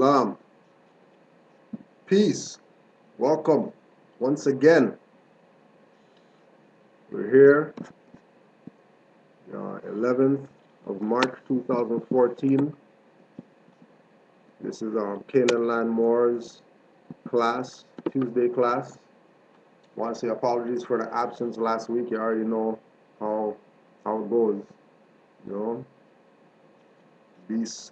Shalom. Peace. Welcome. Once again, we're here, 11th of March 2014. This is Canaanland Moors class, Tuesday class. I want to say apologies for the absence last week. You already know how it goes. Beasts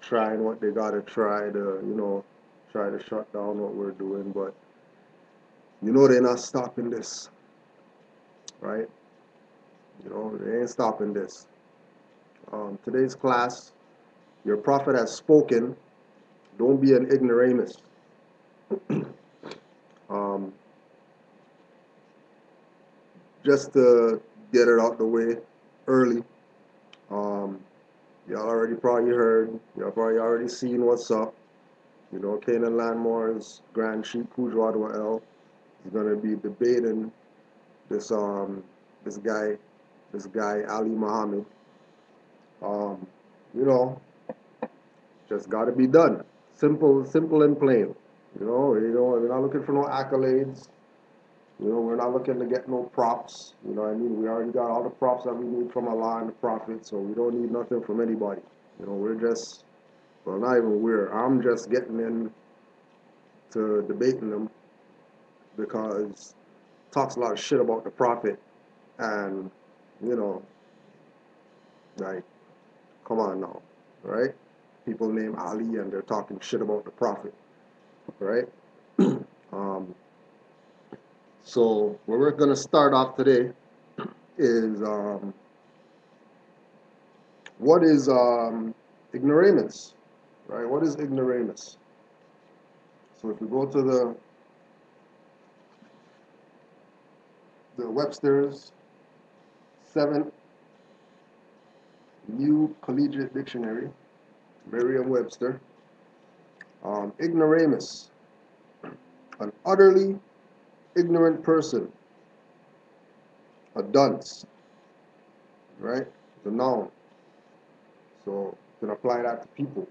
trying what they gotta try to, try to shut down what we're doing, but they're not stopping this, right? They ain't stopping this. Today's class, your prophet has spoken. Don't be an ignoramus. Just to get it out the way early. Y'all already probably heard. Y'all probably already seen what's up. Canaanland Moors Grand Chief Kujwadwa L is gonna be debating this guy Ali Muhammad. Just gotta be done. Simple and plain. We're not looking for no accolades. We're not looking to get no props. We already got all the props that we need from Allah and the Prophet, so we don't need nothing from anybody. I'm just getting in to debating them because talks a lot of shit about the Prophet, and like, come on now, right? People name Ali and they're talking shit about the Prophet, right? So where we're gonna start off today is what is ignoramus, right? What is ignoramus? So if we go to the Webster's 7th New Collegiate Dictionary, Merriam-Webster, ignoramus, an utterly ignorant person, a dunce, right? The noun. So you can apply that to people.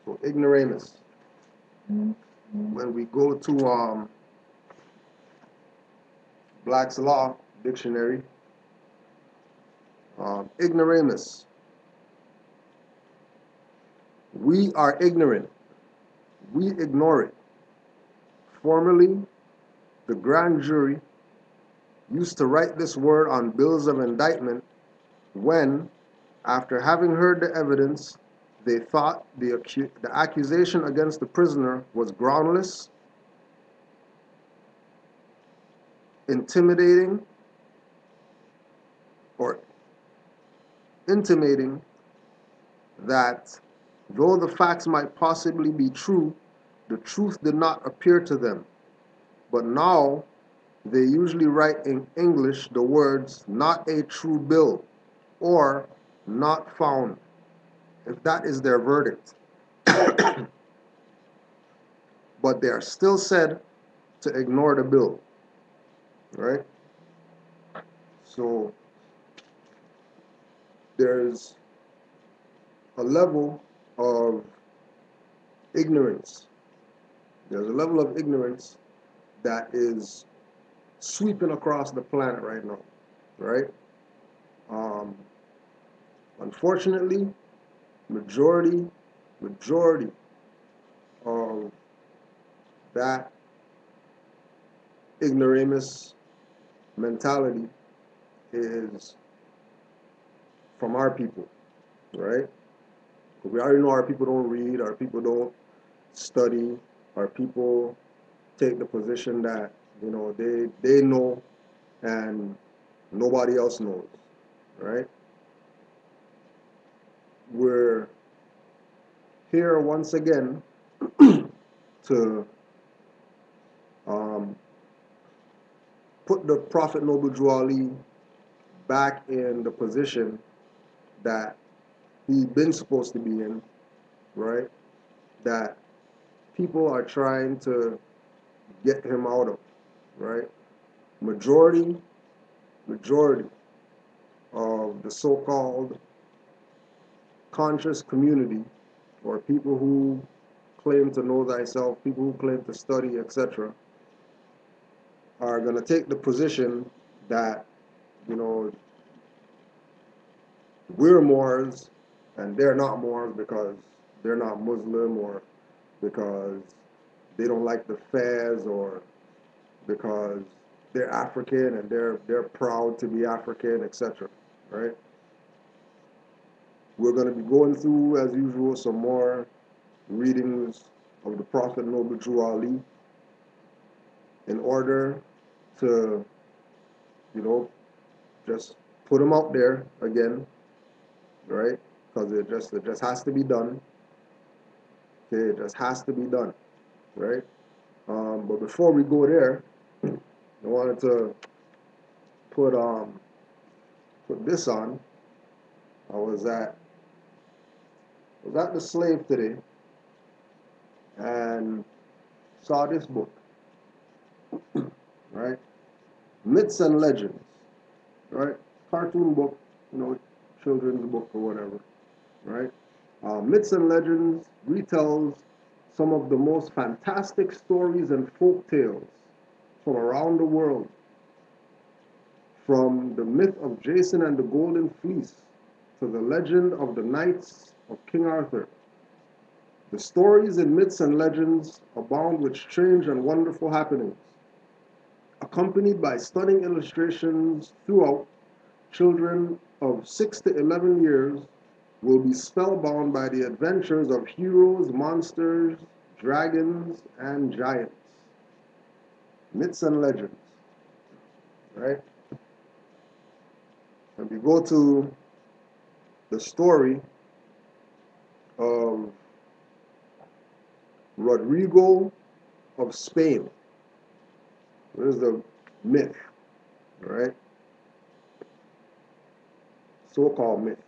So ignoramus. When we go to Black's Law Dictionary, ignoramus. We are ignorant. We ignore it. Formerly, the grand jury used to write this word on bills of indictment when, after having heard the evidence, they thought the accusation against the prisoner was groundless, intimidating, or intimating that though the facts might possibly be true, the truth did not appear to them. But now they usually write in English the words "not a true bill" or "not found," if that is their verdict. But they are still said to ignore the bill, right? So there's a level of ignorance. There's a level of ignorance that is sweeping across the planet right now, right? Unfortunately, majority of that ignoramus mentality is from our people, right? We already know our people don't read, our people don't study, our people take the position that they know and nobody else knows, right? We're here once again to put the Prophet Noble Drew Ali back in the position that he's been supposed to be in, right? That people are trying to get him out of, right? Majority of the so-called conscious community or people who claim to know thyself, people who claim to study, etc., are going to take the position that, you know, we're Moors and they're not Moors because they're not Muslim, or because they don't like the Fez, or because they're African and they're proud to be African, etc. Right? We're going to be going through, as usual, some more readings of the Prophet Noble Drew Ali in order to, you know, just put them out there again, right? Because it just has to be done. Okay, it just has to be done, right? But before we go there, I wanted to put put this on. I was at the slave today and saw this book, right? Myths and Legends, right? Cartoon book, you know, children's book or whatever, right? Myths and Legends retells some of the most fantastic stories and folk tales from around the world, from the myth of Jason and the Golden Fleece to the legend of the Knights of King Arthur. The stories in myths and legends abound with strange and wonderful happenings, accompanied by stunning illustrations throughout. Children of 6 to 11 years will be spellbound by the adventures of heroes, monsters, dragons, and giants. Myths and legends, right? And we go to the story of Rodrigo of Spain. There's the myth, right? So-called myth.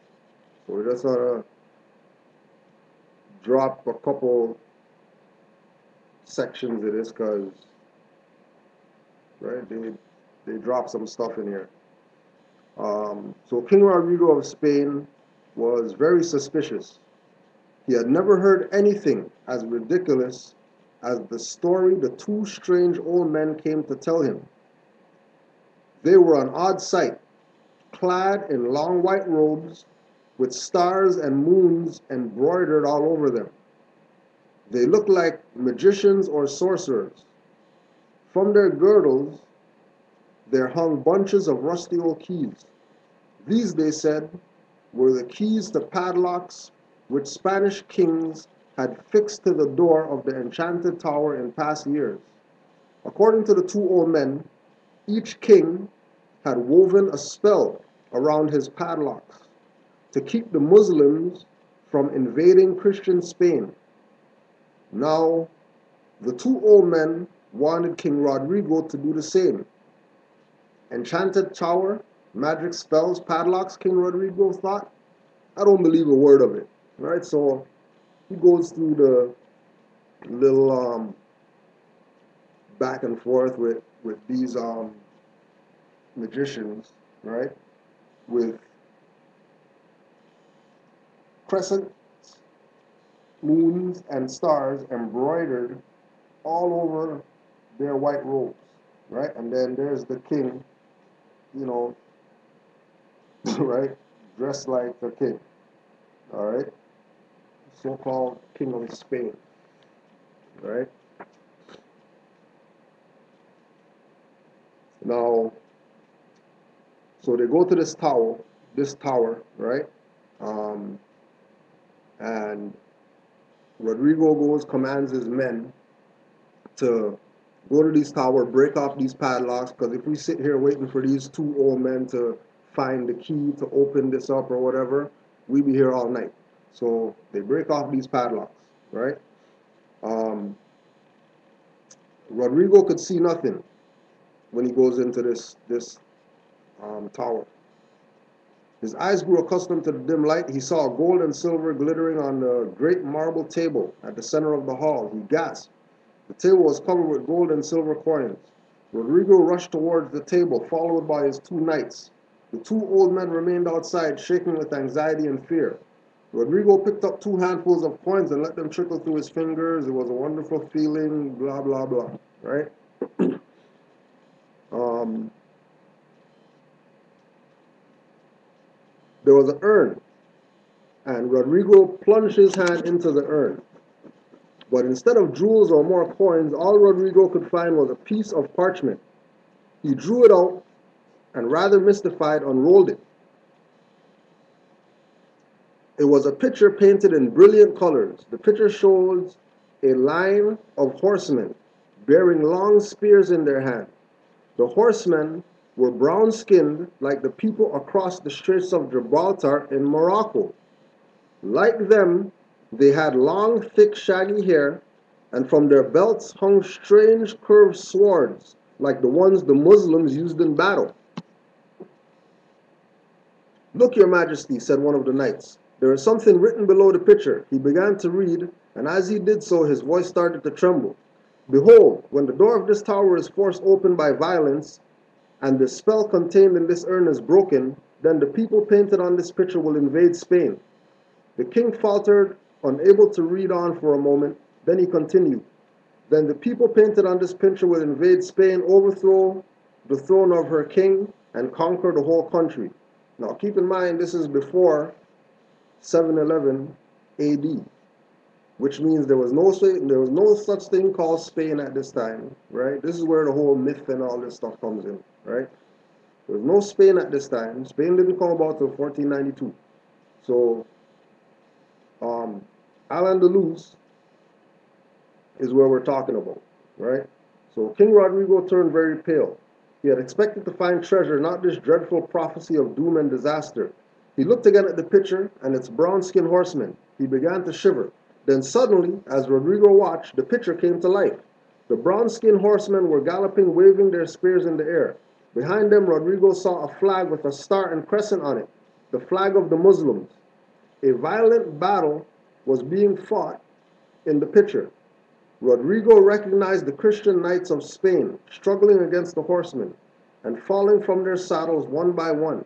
So we just want to drop a couple sections of this because, right, they drop some stuff in here. So King Rodrigo of Spain was very suspicious. He had never heard anything as ridiculous as the story the two strange old men came to tell him. They were an odd sight, clad in long white robes with stars and moons embroidered all over them. They looked like magicians or sorcerers. From their girdles there hung bunches of rusty old keys. These, they said, were the keys to padlocks which Spanish kings had fixed to the door of the enchanted tower in past years. According to the two old men, each king had woven a spell around his padlocks to keep the Muslims from invading Christian Spain. Now, the two old men wanted King Rodrigo to do the same. Enchanted tower, magic spells, padlocks, King Rodrigo thought. I don't believe a word of it. Right? So he goes through the little back and forth with these magicians, right? With crescents, moons, and stars embroidered all over their white robes, right? And then there's the king, you know, right, dressed like a king, all right, so-called King of Spain, right? Now, so they go to this tower, right? Um, and Rodrigo goes, commands his men to go to this tower, break off these padlocks, because if we sit here waiting for these two old men to find the key to open this up or whatever, we be here all night. So they break off these padlocks, right? Rodrigo could see nothing when he goes into this tower. His eyes grew accustomed to the dim light. He saw gold and silver glittering on the great marble table at the center of the hall. He gasped. The table was covered with gold and silver coins. Rodrigo rushed towards the table, followed by his two knights. The two old men remained outside, shaking with anxiety and fear. Rodrigo picked up 2 handfuls of coins and let them trickle through his fingers. It was a wonderful feeling, blah, blah, blah, right? Um, there was an urn, and Rodrigo plunged his hand into the urn. But instead of jewels or more coins, all Rodrigo could find was a piece of parchment. He drew it out and, rather mystified, unrolled it. It was a picture painted in brilliant colors. The picture shows a line of horsemen bearing long spears in their hand. The horsemen were brown-skinned like the people across the Straits of Gibraltar in Morocco. Like them, they had long, thick, shaggy hair, and from their belts hung strange curved swords like the ones the Muslims used in battle. "Look, your majesty," said one of the knights. "There is something written below the picture." He began to read, and as he did so, his voice started to tremble. "Behold, when the door of this tower is forced open by violence, and the spell contained in this urn is broken, then the people painted on this picture will invade Spain." The king faltered, unable to read on for a moment. Then he continued, "Then the people painted on this picture will invade Spain, overthrow the throne of her king, and conquer the whole country." Now keep in mind, this is before 711 AD, which means there was no such thing called Spain at this time, right? This is where the whole myth and all this stuff comes in, right? There was no Spain at this time. Spain didn't come about till 1492. So Al-Andalus is where we're talking about, right? So King Rodrigo turned very pale. He had expected to find treasure, not this dreadful prophecy of doom and disaster. He looked again at the picture and its brown-skinned horsemen. He began to shiver. Then suddenly, as Rodrigo watched, the picture came to life. The brown-skinned horsemen were galloping, waving their spears in the air. Behind them, Rodrigo saw a flag with a star and crescent on it, the flag of the Muslims. A violent battle was being fought in the picture. Rodrigo recognized the Christian knights of Spain struggling against the horsemen and falling from their saddles one by one.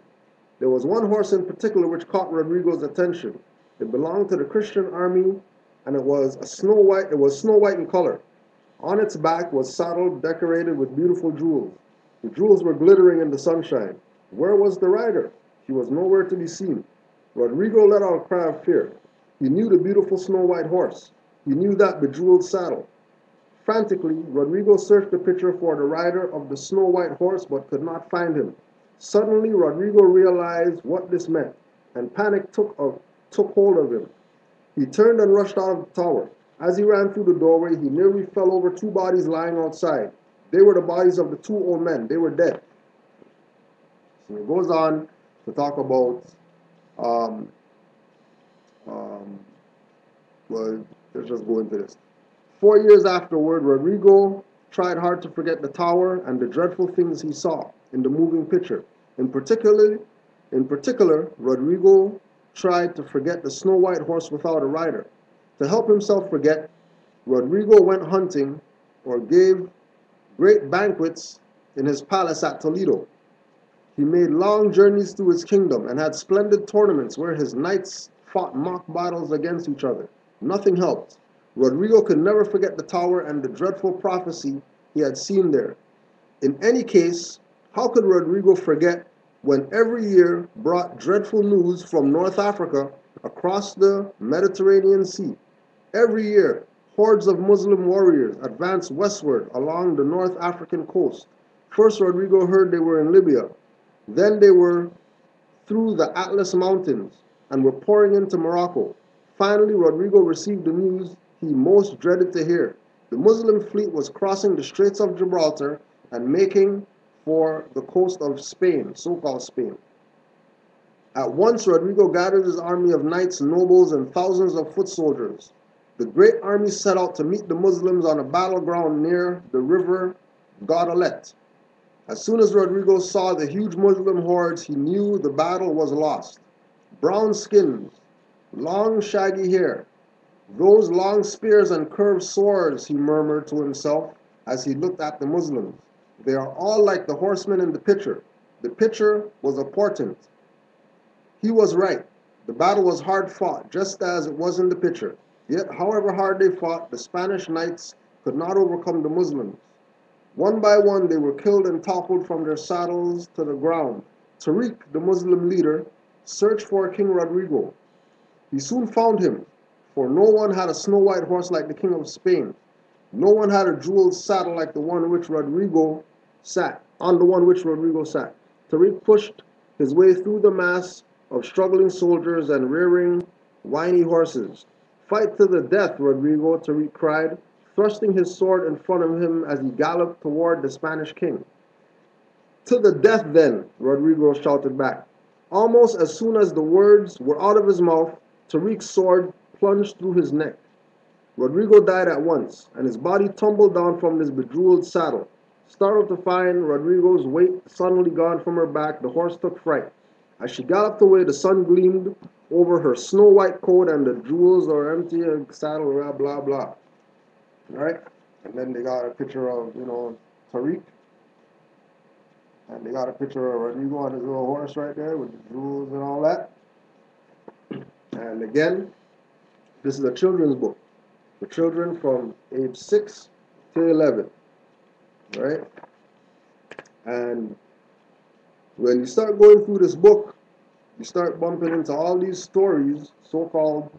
There was one horse in particular which caught Rodrigo's attention. It belonged to the Christian army, and it was snow white in color. On its back was saddled, decorated with beautiful jewels. The jewels were glittering in the sunshine. Where was the rider? She was nowhere to be seen. Rodrigo let out a cry of fear. He knew the beautiful snow white horse. He knew that bejeweled saddle. Frantically, Rodrigo searched the picture for the rider of the snow white horse, but could not find him. Suddenly, Rodrigo realized what this meant, and panic took hold of him. He turned and rushed out of the tower. As he ran through the doorway, he nearly fell over 2 bodies lying outside. They were the bodies of the 2 old men. They were dead. So he goes on to talk about, well, let's just go into this. 4 years afterward, Rodrigo tried hard to forget the tower and the dreadful things he saw in the moving picture. In particular, Rodrigo tried to forget the snow white horse without a rider. To help himself forget, Rodrigo went hunting or gave great banquets in his palace at Toledo. He made long journeys through his kingdom and had splendid tournaments where his knights fought mock battles against each other. Nothing helped. Rodrigo could never forget the tower and the dreadful prophecy he had seen there. In any case, how could Rodrigo forget when every year brought dreadful news from North Africa across the Mediterranean Sea? Every year, hordes of Muslim warriors advanced westward along the North African coast. First, Rodrigo heard they were in Libya. Then they were through the Atlas Mountains and were pouring into Morocco. Finally, Rodrigo received the news he most dreaded to hear. The Muslim fleet was crossing the Straits of Gibraltar and making for the coast of Spain, so-called Spain. At once, Rodrigo gathered his army of knights, nobles, and thousands of foot soldiers. The great army set out to meet the Muslims on a battleground near the river Gaudelet. As soon as Rodrigo saw the huge Muslim hordes, he knew the battle was lost. Brown skins, long shaggy hair, those long spears and curved swords, he murmured to himself as he looked at the Muslims. They are all like the horsemen in the picture. The picture was a portent. He was right. The battle was hard fought, just as it was in the picture. Yet, however hard they fought, the Spanish knights could not overcome the Muslims. One by one, they were killed and toppled from their saddles to the ground. Tariq, the Muslim leader, searched for King Rodrigo. He soon found him, for no one had a snow-white horse like the King of Spain. No one had a jeweled saddle like the one which Rodrigo sat, on the one which Rodrigo sat. Tariq pushed his way through the mass of struggling soldiers and rearing, whiny horses. Fight to the death, Rodrigo, Tariq cried, thrusting his sword in front of him as he galloped toward the Spanish king. To the death, then, Rodrigo shouted back. Almost as soon as the words were out of his mouth, Tariq's sword plunged through his neck. Rodrigo died at once, and his body tumbled down from his bejeweled saddle. Startled to find Rodrigo's weight suddenly gone from her back, the horse took fright. As she galloped away, the sun gleamed over her snow-white coat, and the jewels are empty, saddle, blah, blah, blah. All right? And then they got a picture of, Tariq. And they got a picture of Rodrigo on his little horse right there with the jewels and all that. And again, this is a children's book for children from age 6 to 11, right? And when you start going through this book, you start bumping into all these stories, so-called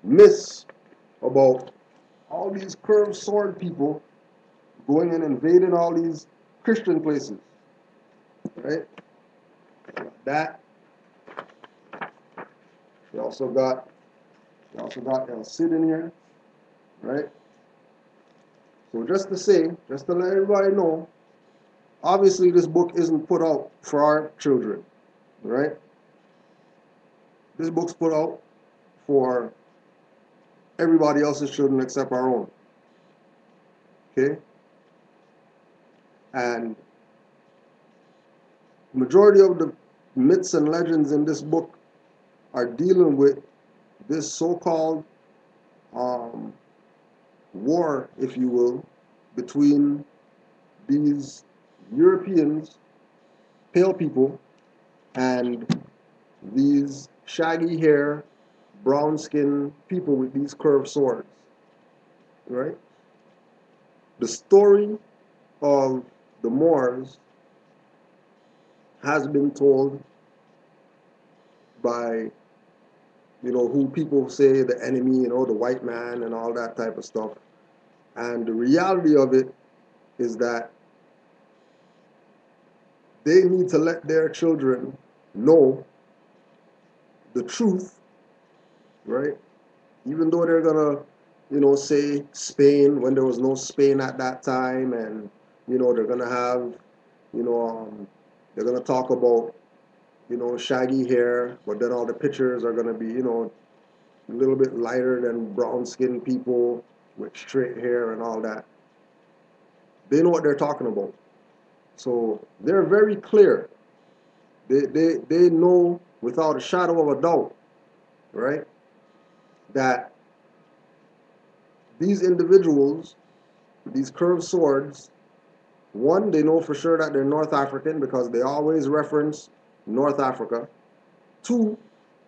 myths about all these curved sword people going and invading all these Christian places, right? That. We also got El Cid in here, right? So just to let everybody know, obviously this book isn't put out for our children, right? This book's put out for everybody else's children except our own. Okay? And the majority of the myths and legends in this book are dealing with this so-called war, if you will, between these Europeans, pale people, and these shaggy hair, brown skin people with these curved swords, right? The story of the Moors has been told by, who people say the enemy, the white man and all that type of stuff. And the reality of it is that they need to let their children know the truth, right? Even though they're gonna, say Spain when there was no Spain at that time, and they're gonna have, they're gonna talk about, shaggy hair, but then all the pictures are gonna be, a little bit lighter than brown-skinned people with straight hair and all that. They know what they're talking about. So they're very clear. They know without a shadow of a doubt, right, that these individuals, these curved swords, one, they know for sure that they're North African because they always reference North Africa. Two,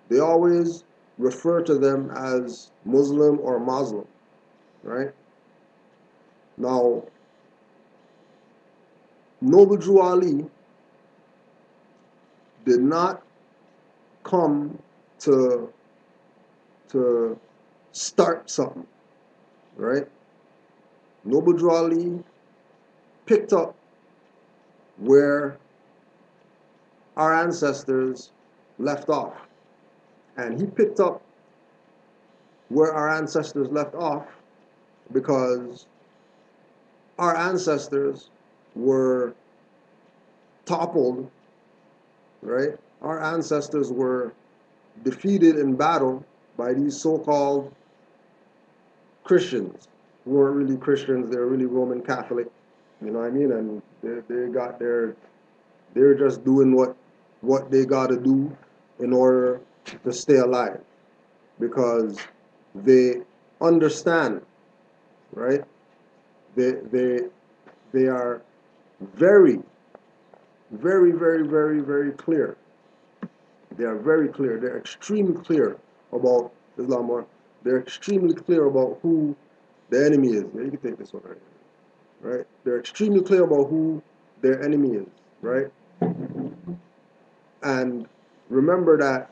they always refer to them as Muslim or Muslim, right? Now, Noble Drew Ali did not come to start something, right? Noble Drew Ali picked up where our ancestors left off. And he picked up where our ancestors left off because our ancestors were toppled, right? Our ancestors were defeated in battle by these so-called Christians who weren't really Christians, they were really Roman Catholic, you know what I mean? And they're just doing what they got to do in order to stay alive because they understand, right? They are very, Very, very, very, very clear. They are very clear. They're extremely clear about Islam. Or they're extremely clear about who the enemy is. Yeah, you can take this one right here. Right? They're extremely clear about who their enemy is. Right? And remember that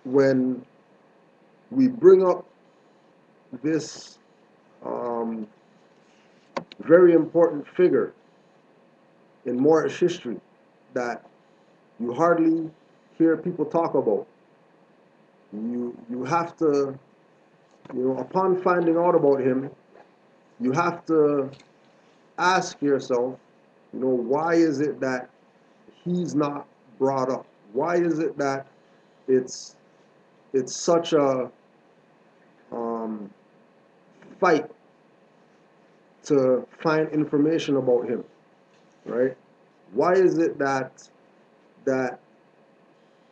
when we bring up this um, very important figure in Moorish history that you hardly hear people talk about, you have to, upon finding out about him, you have to ask yourself, why is it that he's not brought up? Why is it that it's such a um, fight to find information about him, right? Why is it that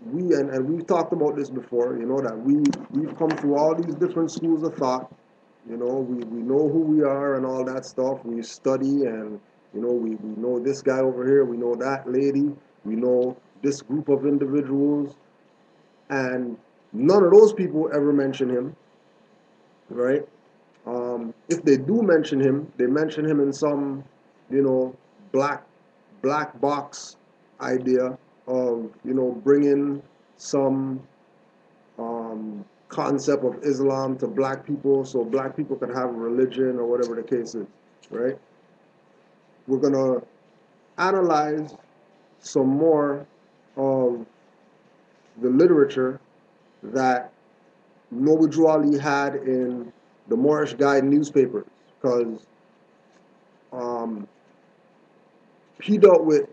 and we've talked about this before, that we've come through all these different schools of thought, we know who we are and all that stuff. We study and we know this guy over here, we know that lady, we know this group of individuals, and none of those people ever mention him, right? If they do mention him, they mention him in some, black black box idea of bringing some concept of Islam to black people, so black people can have a religion or whatever the case is, right? We're gonna analyze some more of the literature that Noble Ali had in the Moorish Guide newspapers, because um, he dealt with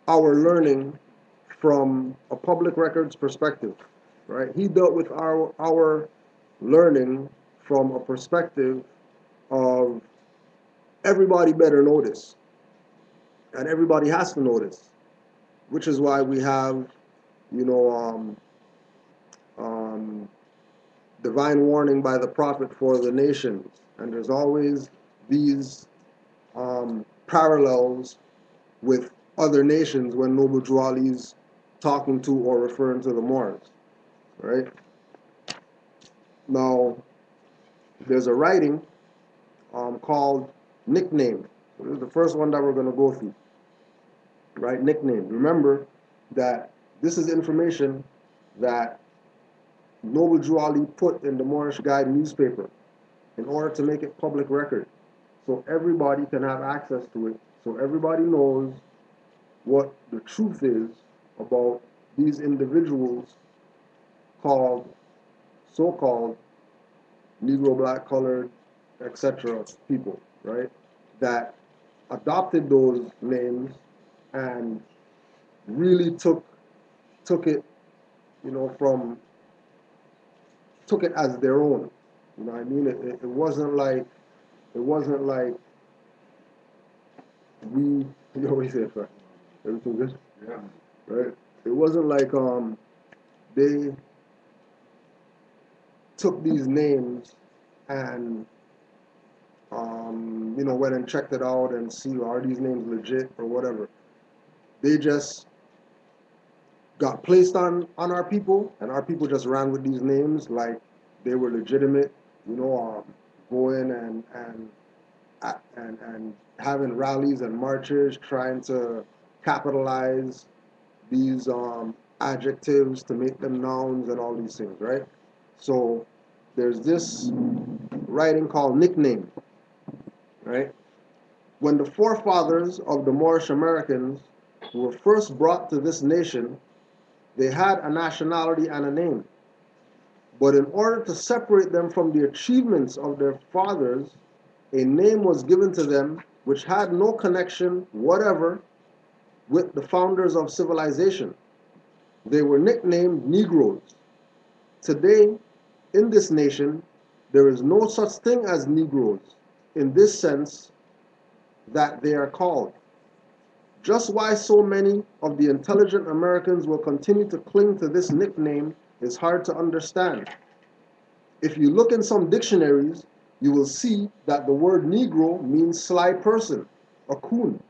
our learning from a public records perspective, right? He dealt with our learning from a perspective of everybody better know this, and everybody has to know this, which is why we have, you know, um, divine warning by the prophet for the nations, and there's always these parallels with other nations when Noble Juali's talking to or referring to the Moors, right? Now, there's a writing called Nickname. So this is the first one that we're going to go through, right? Nickname. Remember that this is information that Noble Juali put in the Moorish Guide newspaper in order to make it public record, so everybody can have access to it, so everybody knows what the truth is about these individuals called, so-called Negro, black, colored, etc. people, right? That adopted those names and really took it, from took it as their own. You know what I mean? It wasn't like we. You always say, everything good? Yeah. Right. It wasn't like they took these names and went and checked it out and see, are these names legit or whatever. They just got placed on our people, and our people just ran with these names like they were legitimate, going and having rallies and marches, trying to capitalize these adjectives to make them nouns and all these things, right? So there's this writing called Nickname, right? When the forefathers of the Moorish Americans were first brought to this nation, they had a nationality and a name. But in order to separate them from the achievements of their fathers, a name was given to them which had no connection whatever with the founders of civilization. They were nicknamed Negroes. Today, in this nation, there is no such thing as Negroes in this sense that they are called. Just why so many of the intelligent Americans will continue to cling to this nickname is hard to understand. If you look in some dictionaries, you will see that the word Negro means sly person, a coon.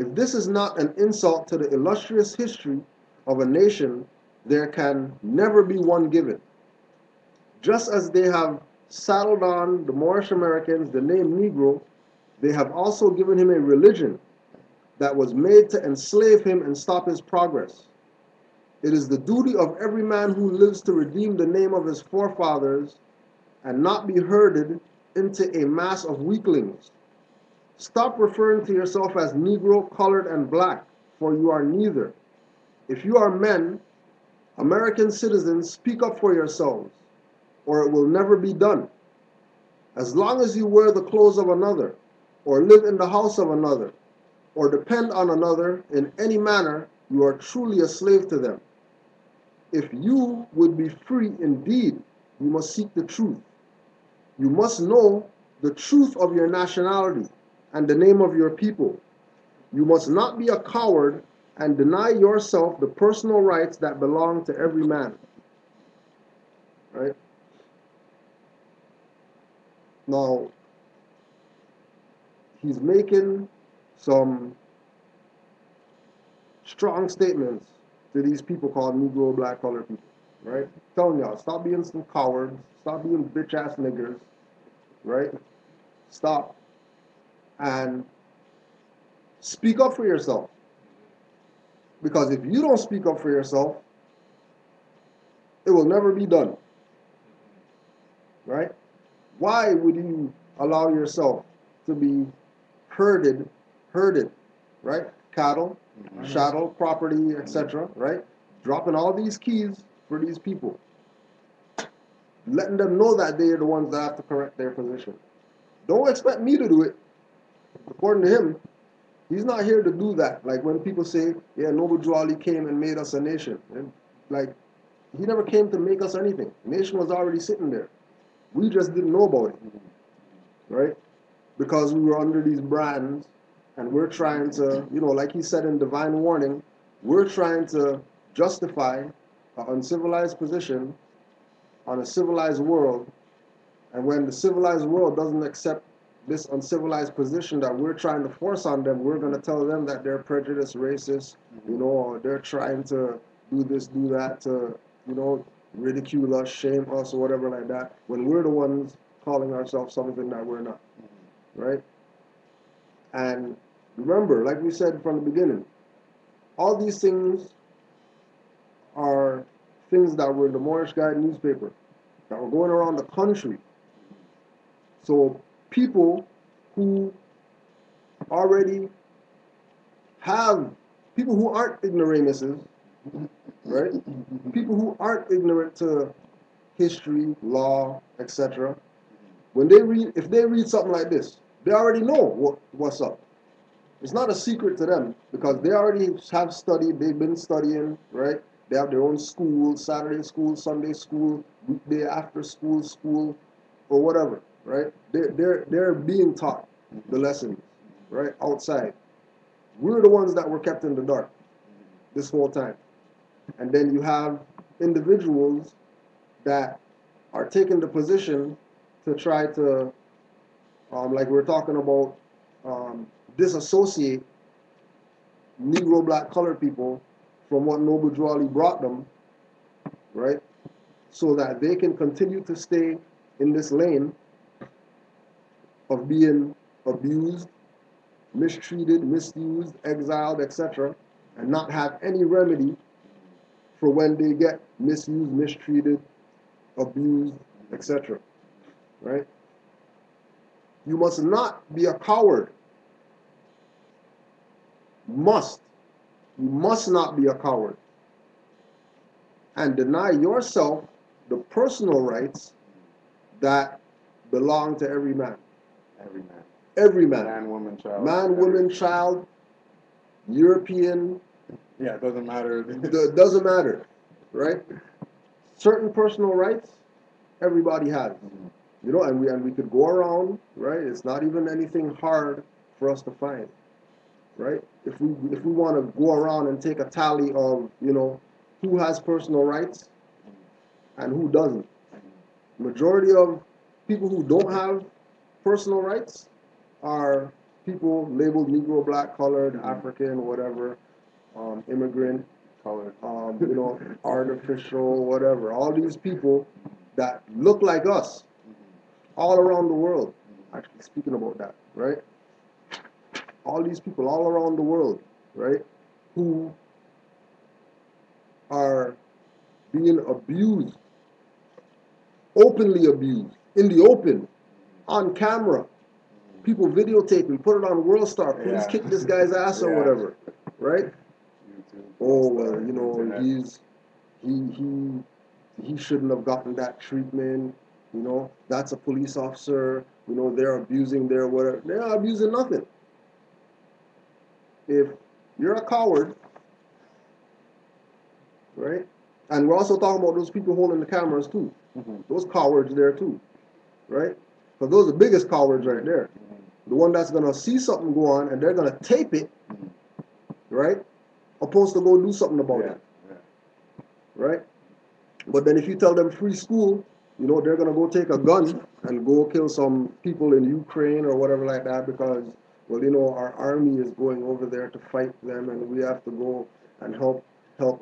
If this is not an insult to the illustrious history of a nation, there can never be one given. Just as they have saddled on the Moorish Americans the name Negro, they have also given him a religion that was made to enslave him and stop his progress. It is the duty of every man who lives to redeem the name of his forefathers and not be herded into a mass of weaklings. Stop referring to yourself as Negro, colored, and black, for you are neither. If you are men, American citizens, speak up for yourselves, or it will never be done. As long as you wear the clothes of another, or live in the house of another, or depend on another in any manner, you are truly a slave to them. If you would be free indeed, you must seek the truth. You must know the truth of your nationality and the name of your people. You must not be a coward and deny yourself the personal rights that belong to every man. Right? Now, he's making some strong statements to these people called Negro, black, colored people. Right? Telling y'all, stop being some cowards, stop being bitch-ass niggers. Right? Stop. And speak up for yourself. Because if you don't speak up for yourself, it will never be done. Right? Why would you allow yourself to be herded, right? Cattle, chattel, property, etc., right? Dropping all these keys for these people. Letting them know that they are the ones that have to correct their position. Don't expect me to do it. According to him, he's not here to do that. Like when people say, yeah, Noble Drew Ali came and made us a nation. And like, he never came to make us anything. The nation was already sitting there. We just didn't know about it. Right? Because we were under these brands and we're trying to, like he said in Divine Warning, we're trying to justify an uncivilized position on a civilized world. And when the civilized world doesn't accept this uncivilized position that we're trying to force on them, we're going to tell them that they're prejudiced, racist, or they're trying to do this, do that, to, ridicule us, shame us, or whatever like that, when we're the ones calling ourselves something that we're not, right? And remember, like we said from the beginning, all these things are things that were in the Moorish Guide newspaper, that were going around the country. So people who already have, people who aren't ignoramuses, right? People who aren't ignorant to history, law, etc. When they read, if they read something like this, they already know what's up. It's not a secret to them because they already have studied, they've been studying, right? They have their own school, Saturday school, Sunday school, weekday after school, or whatever, right? They're being taught the lessons, right? Outside. We're the ones that were kept in the dark this whole time. And then you have individuals that are taking the position to try to, like we're talking about, disassociate Negro, black, colored people from what Noble Drew Ali brought them, right? So that they can continue to stay in this lane of being abused, mistreated, misused, exiled, etc., and not have any remedy for when they get misused, mistreated, abused, etc., right? You must not be a coward. You must not be a coward and deny yourself the personal rights that belong to every man. Every man. Every man. Man, woman, child. Man, woman, child, European. Yeah, it doesn't matter. It doesn't matter, right? Certain personal rights, everybody has. And we could go around, right? It's not even anything hard for us to find, right? If we want to go around and take a tally of, who has personal rights and who doesn't. Majority of people who don't have personal rights are people labeled Negro, black, colored, African, whatever, immigrant, Colored. you know, artificial, whatever. All these people that look like us all around the world. Actually, speaking about that, right? All these people all around the world, right, who are being abused, openly abused, in the open, on camera. People videotaping, put it on World Star. Police kick this guy's ass or whatever, right? YouTube, Oh Star, well, you know, internet. he shouldn't have gotten that treatment. You know, that's a police officer. You know, they're abusing their whatever. They're not abusing nothing. If you're a coward, right? And we're also talking about those people holding the cameras too. Those cowards there too, right? Because those are the biggest cowards right there. The one that's gonna see something go on and they're gonna tape it, right? Opposed to go do something about it, right? But then if you tell them free school, you know, they're gonna go take a gun and go kill some people in Ukraine or whatever like that because, well, you know, our army is going over there to fight them and we have to go and help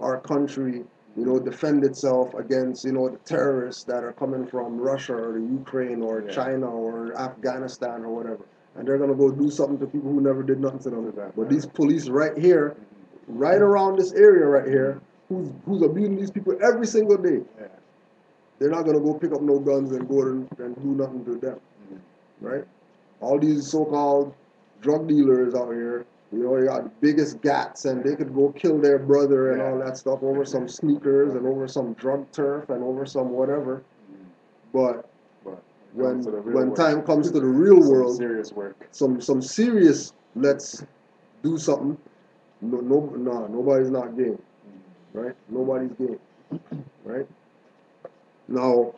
our country, you know, defend itself against, you know, the terrorists that are coming from Russia or the Ukraine or China or Afghanistan or whatever. And they're gonna go do something to people who never did nothing to them. But these police right here, right around this area right here, who's abusing these people every single day. They're not gonna go pick up no guns and go and do nothing to them, right? All these so-called drug dealers out here, you know, they got the biggest gats and they could go kill their brother and all that stuff over some sneakers and over some drug turf and over some whatever. But when time comes to the real world, serious work, some serious, let's do something. Nobody's not game, right? Nobody's game, right? Now,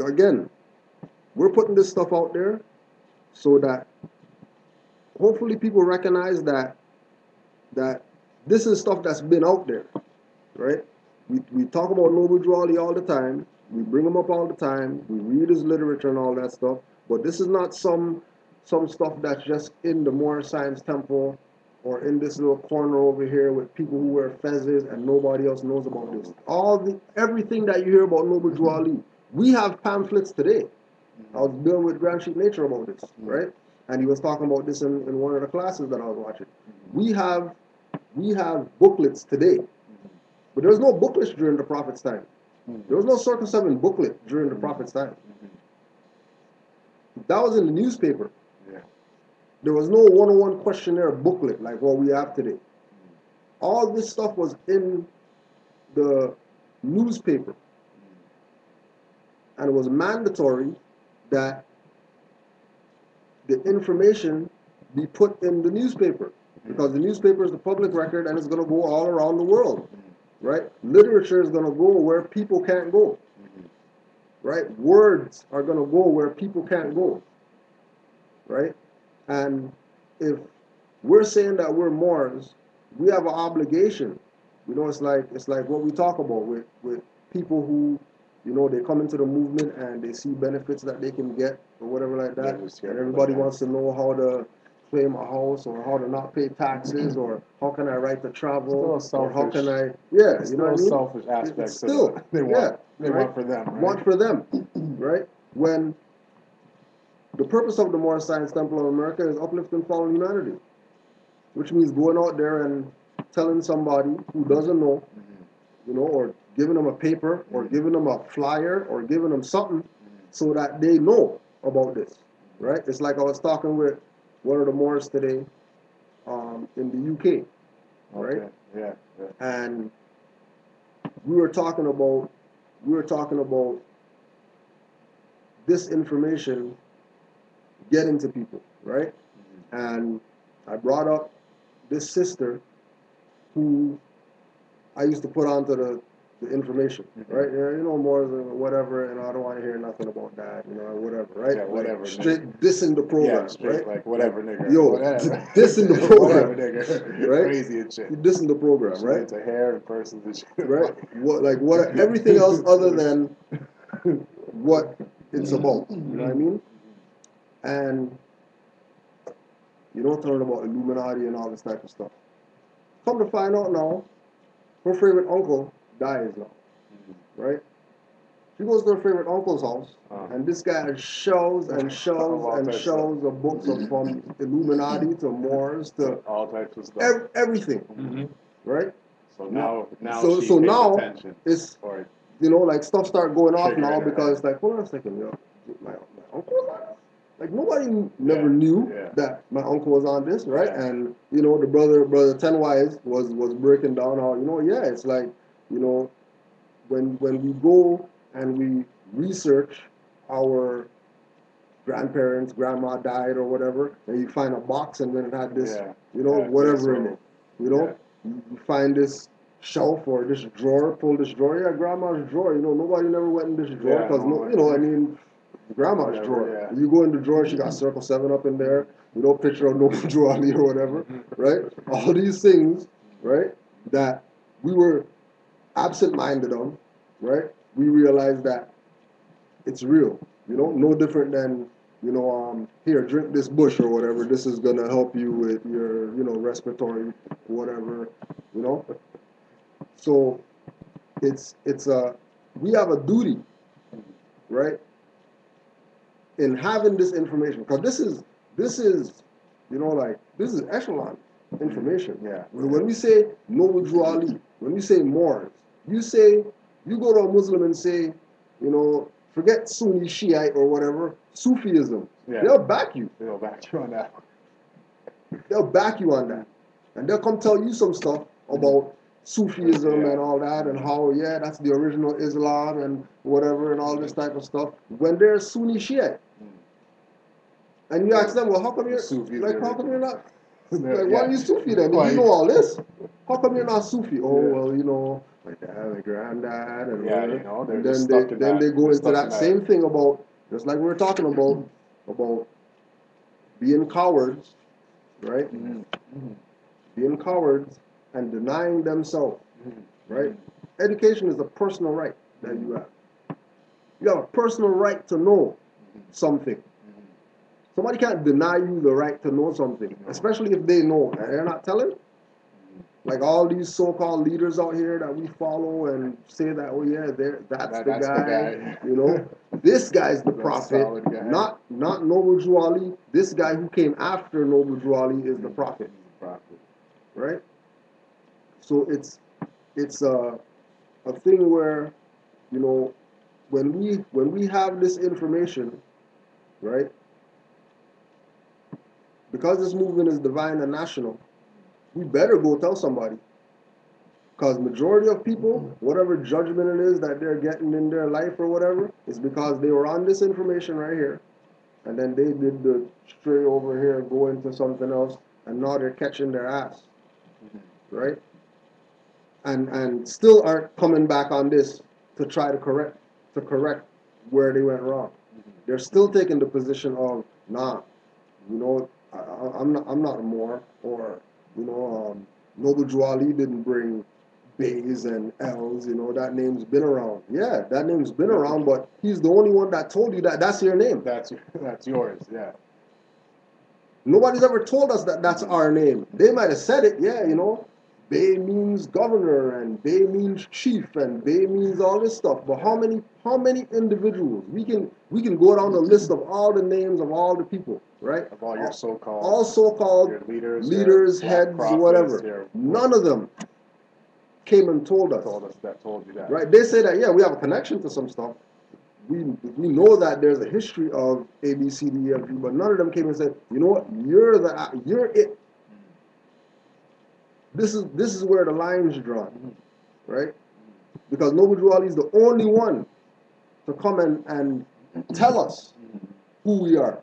again, we're putting this stuff out there so that hopefully people recognize that this is stuff that's been out there, right? We talk about Noble Drew Ali all the time. We bring him up all the time. We read his literature and all that stuff. But this is not some stuff that's just in the Moorish Science Temple or in this little corner over here with people who wear fezzes and nobody else knows about this. Everything that you hear about Noble Drew Ali, we have pamphlets today. I was dealing with Grand Sheet Nature about this, right? And he was talking about this in one of the classes that I was watching. We have booklets today, but there was no booklets during the Prophet's time. There was no Circle 7 booklet during the Prophet's time. That was in the newspaper. There was no 101 questionnaire booklet like what we have today. All this stuff was in the newspaper. And it was mandatory that the information be put in the newspaper because the newspaper is the public record and it's going to go all around the world, right? Literature is going to go where people can't go, right? Words are going to go where people can't go, right? And if we're saying that we're Moors, we have an obligation. You know, it's like what we talk about with people who, you know, they come into the movement and they see benefits that they can get or whatever like that. And everybody wants to know how to claim a house or how to not pay taxes or how can I right to travel or how can I, you know what I mean? Selfish aspect. It's still, they want for them, right? Want for them, right? When the purpose of the Moorish Science Temple of America is uplifting fallen humanity, which means going out there and telling somebody who doesn't know, you know, or giving them a paper or giving them a flyer or giving them something so that they know about this, right? It's like I was talking with one of the Moors today in the UK, right? Yeah. And we were talking about this information getting to people, right? And I brought up this sister who I used to put onto the information, right? Yeah, you know, more than whatever, and I don't want to hear nothing about that, you know, whatever, right? Yeah, whatever. Like, straight dissing the program, straight, right? Like, whatever, nigga. Yo, whatever. Dissing the program, whatever, nigga. Right? Crazy and shit. Dissing the program, She right? into hair and persons and shit. Right? What everything else other than what it's about, you know what I mean? And you know, to learn about Illuminati and all this type of stuff. Come to find out now, her favorite uncle dies now, right? She goes to her favorite uncle's house, and this guy has shelves and shelves and shelves of books of from Illuminati to Moors to all types of stuff. everything, right? So now So she so pays now attention. it's Or you know like stuff start going off Trigger now in her because head. like hold on a second, yo, my uncle was on this? Like nobody never knew that my uncle was on this, right? Yeah. And you know the brother Ten Wise was breaking down how it's like you know when we go and we research our grandparents, grandma died or whatever, and you find a box and then it had this, whatever in it, you find this shelf or this drawer, pull this drawer, grandma's drawer, nobody never went in this drawer because grandma's drawer. You go in the drawer, she got Circle 7 up in there, picture of Noble Drew Ali or whatever, right? All these things, right, that we were absent-minded on, right? We realized that it's real, no different than, here, drink this bush or whatever. This is going to help you with your, respiratory, whatever, you know? So we have a duty, right, in having this information. Because this is, this is echelon information. Yeah. When we say Noble Drew Ali, when we say Moors, you go to a Muslim and say, forget Sunni, Shiite, or whatever, Sufism. Yeah. They'll back you. They'll back you on that. They'll back you on that. And they'll come tell you some stuff about Sufism and all that, and how, that's the original Islam and whatever, and all this type of stuff, when they're Sunni Shiite. And you ask them, well, how come you're how come you're not? Like, why are you Sufi then? If you know all this, how come you're not Sufi? Oh, well, my dad, my granddad, and whatever. And then they go into that same thing about, just like we were talking about being cowards, right? Being cowards and denying themselves, right? Education is a personal right that you have. You have a personal right to know something. Somebody can't deny you the right to know something, especially if they know and they're not telling. Like all these so-called leaders out here that we follow and say that, oh yeah, that's the guy. This guy's the prophet, not Noble Drew Ali. This guy who came after Noble Drew Ali is the prophet, right? So it's a thing where, when we have this information, right? Because this movement is divine and national, we better go tell somebody. Because majority of people, whatever judgment it is that they're getting in their life or whatever, is because they were on this information right here, and then they did the stray over here and go into something else, and now they're catching their ass, right? And still aren't coming back on this to try to correct where they went wrong. They're still taking the position of, nah, I'm not a Moor, or Noble Drew Ali didn't bring Bays and L's. That name's been around. Yeah, that name's been around, but he's the only one that told you that that's your name. That's yours. Yeah. Nobody's ever told us that that's our name. They might have said it. Yeah, Bay means governor, and Bay means chief, and Bay means all this stuff. But how many individuals? We can go down the list of all the names of all the people, right? Of all your so-called, all so-called leaders, heads, whatever. None of them came and told us told you that. Right? They say that, yeah, we have a connection to some stuff. We know that there's a history of A, B, C, D, E, F, G, but none of them came and said, you know what, you're it. This is where the line's drawn, right? Because Noble Drew Ali is the only one to come and tell us who we are,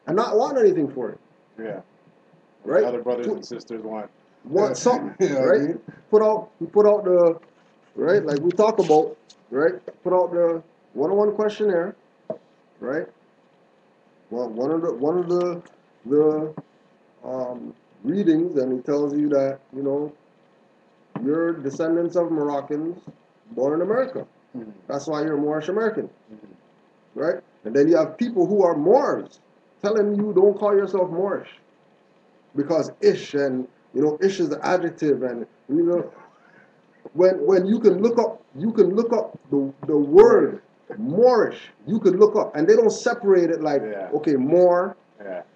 and not want anything for it. Yeah. Right. Other brothers and sisters want something, right? I mean? Put out the right, like we talk about, right? Put out the 101 questionnaire, right? Well, one of the readings, and he tells you that you're descendants of Moroccans born in America. That's why you're Moorish American, right? And then you have people who are Moors telling you don't call yourself Moorish because ish and ish is the adjective, and when you can look up the word Moorish, you could look up, and they don't separate it like okay, more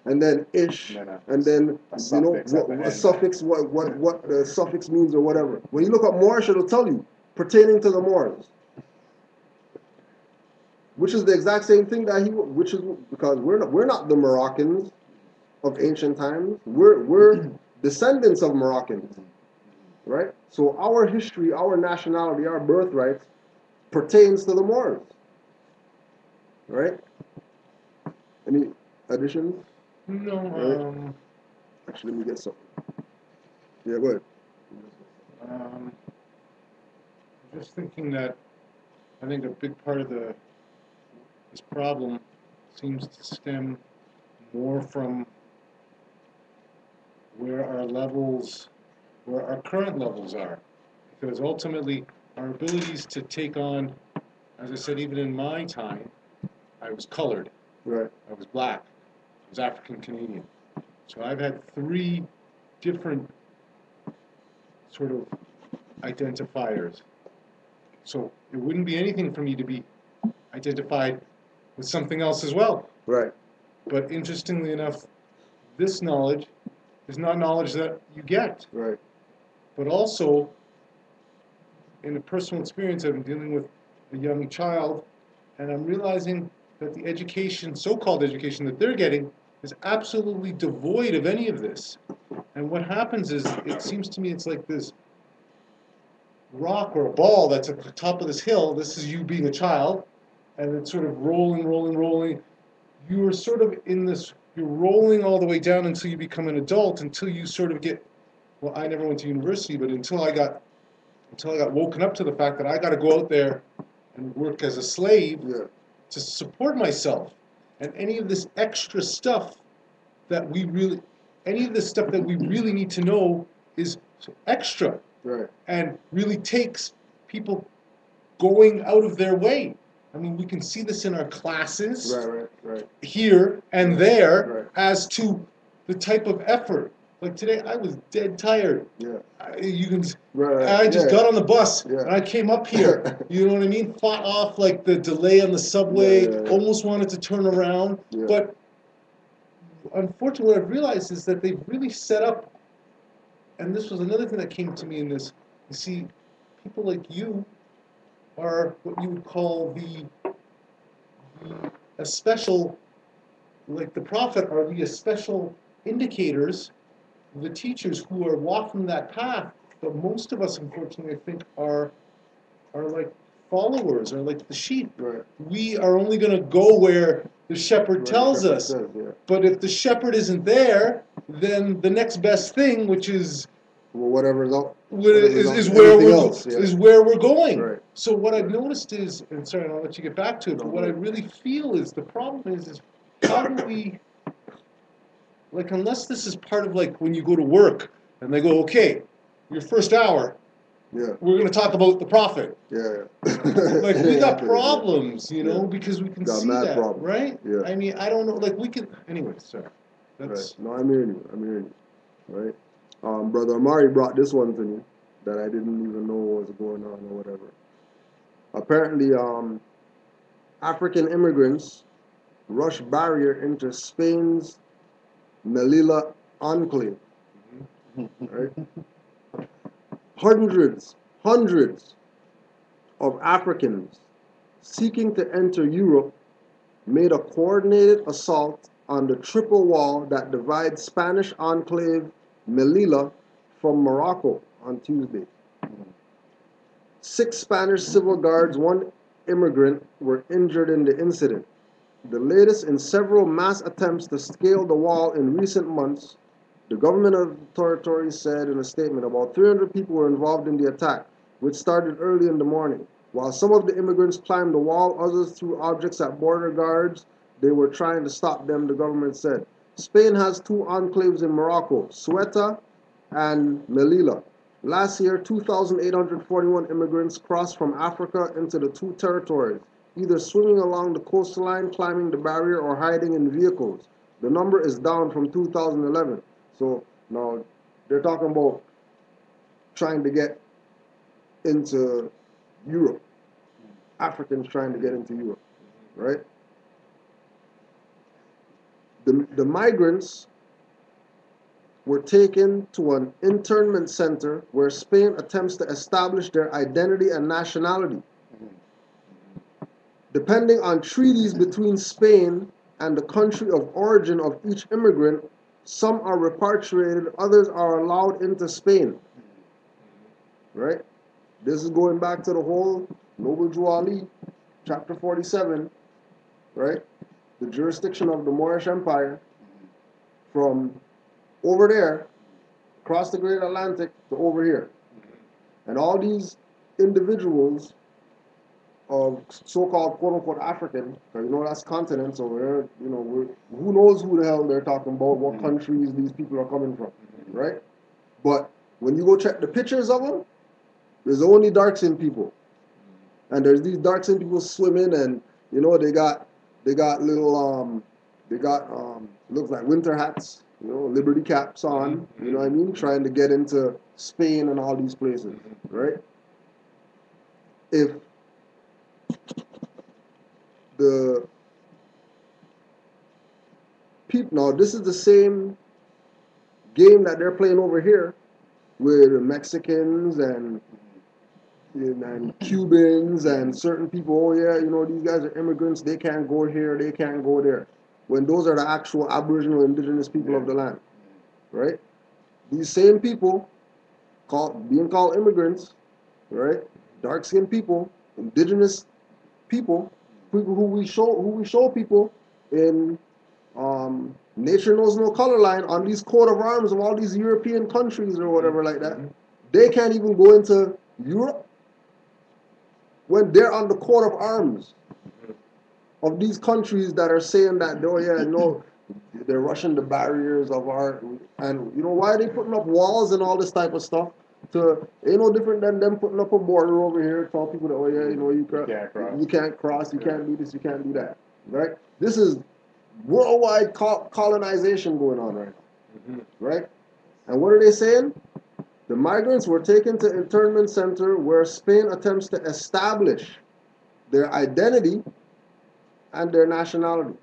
and then ish and then a suffix a suffix, what the suffix means or whatever. When you look up Moorish, it'll tell you pertaining to the Moors, which is the exact same thing which is because we're not the Moroccans of ancient times. We're descendants of Moroccans, right? So our history, our nationality, our birthright pertains to the Moors, right? Any additions? No. Right? Actually, let me get something. Yeah, go ahead. I'm just thinking that I think a big part of this problem seems to stem more from where our current levels are. Because ultimately, our abilities to take on, as I said, even in my time, I was colored. Right. I was black. I was African Canadian. So I've had 3 different sort of identifiers. So it wouldn't be anything for me to be identified with something else as well. Right. But interestingly enough, this knowledge is not knowledge that you get. Right. But also, in a personal experience, I'm dealing with a young child, and I'm realizing that the education, so-called education that they're getting, is absolutely devoid of any of this. And what happens is, it seems to me it's like this rock or a ball that's at the top of this hill. This is you being a child, and it's sort of rolling. You are sort of in this, you're rolling all the way down until you become an adult, until you sort of get, well, I never went to university, but until I got woken up to the fact that I got to go out there and work as a slave to support myself. And any of this extra stuff that we really need to know is extra. Right. And really takes people going out of their way. I mean, we can see this in our classes Right. here and there Right. as to the type of effort. Like today, I was dead tired. Yeah. I just got on the bus and I came up here. You know what I mean? Fought off like the delay on the subway. Almost wanted to turn around, but unfortunately, what I've realized is that they've really set up. And this was another thing that came to me in this. You see, people like you are what you would call a special, like the Prophet are the special indicators, the teachers who are walking that path. But most of us, unfortunately, I think are like followers, are like the sheep. Right. We are only going to go where the shepherd tells us. Says, But if the shepherd isn't there, then the next best thing, which is whatever's up, is where we're going. Right. So what I've noticed is, and sorry, I'll let you get back to it, but what I really feel is the problem is how do we, like, unless this is part of like when you go to work and they go, okay, your first hour, we're going to talk about the Prophet. Like, we got problems, you know, because we can see that, problems. Right? Yeah. I mean, I don't know, like, we can, anyway, sorry. That's... Right. No, I'm hearing you, right? Brother Amari brought this one to me that I didn't even know what was going on or whatever. Apparently, African immigrants rushed barrier into Spain's Melilla enclave. Right? Hundreds of Africans seeking to enter Europe made a coordinated assault on the triple wall that divides Spanish enclave Melilla from Morocco on Tuesday. 6 Spanish civil guards, 1 immigrant were injured in the incident, the latest in several mass attempts to scale the wall in recent months. The government of the territory said in a statement about 300 people were involved in the attack, which started early in the morning. While some of the immigrants climbed the wall, others threw objects at border guards. They were trying to stop them, the government said. Spain has 2 enclaves in Morocco, Ceuta and Melilla. Last year, 2,841 immigrants crossed from Africa into the 2 territories, either swimming along the coastline, climbing the barrier, or hiding in vehicles. The number is down from 2011. So now they're talking about trying to get into Europe. Africans trying to get into Europe, right? The migrants were taken to an internment center where Spain attempts to establish their identity and nationality. Depending on treaties between Spain and the country of origin of each immigrant, some are repatriated, others are allowed into Spain. Right? This is going back to the whole Noble Drew Ali, chapter 47, right? The jurisdiction of the Moorish Empire from over there, across the Great Atlantic, to over here. And all these individuals of so-called quote-unquote African, because you know that's continents over there, you know, who knows who the hell they're talking about, what countries these people are coming from, right? But when you go check the pictures of them, there's only dark-skinned people. And there's these dark-skinned people swimming, and, you know, they got little, looks like winter hats, you know, Liberty caps on, you know what I mean, trying to get into Spain and all these places, right? If the people, now this is the same game that they're playing over here with Mexicans and Cubans and certain people. Oh yeah, you know, these guys are immigrants, they can't go here, they can't go there, when those are the actual Aboriginal indigenous people of the land, right? These same people being called immigrants, right? Dark-skinned people, indigenous people who we show people in Nature Knows No Color line on these coat of arms of all these European countries or whatever like that. They can't even go into Europe when they're on the coat of arms of these countries that are saying that, oh yeah, no, they're rushing the barriers of our, and you know, why are they putting up walls and all this type of stuff? Ain't no different than them putting up a border over here, tell people that, oh yeah, you know, you can't cross, you can't do this, you can't do that, right? This is worldwide colonization going on right now, right? And what are they saying? The migrants were taken to internment center where Spain attempts to establish their identity and their nationality.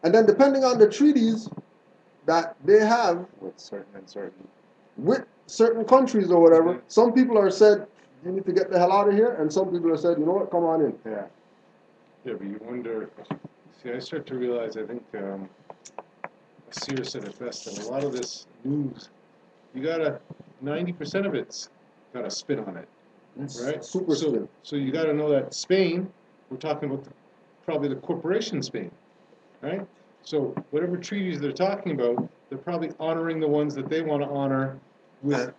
And then depending on the treaties that they have with certain countries or whatever, some people are said, you need to get the hell out of here, and some people are said, you know what, come on in. Yeah, but you wonder, see, I start to realize, I think Sear said it best, that a lot of this news, you gotta, 90% of it's got a spin on it, right? Super spin. So you gotta know that Spain, we're talking about probably the corporation Spain, right? So whatever treaties they're talking about, they're probably honoring the ones that they want to honor with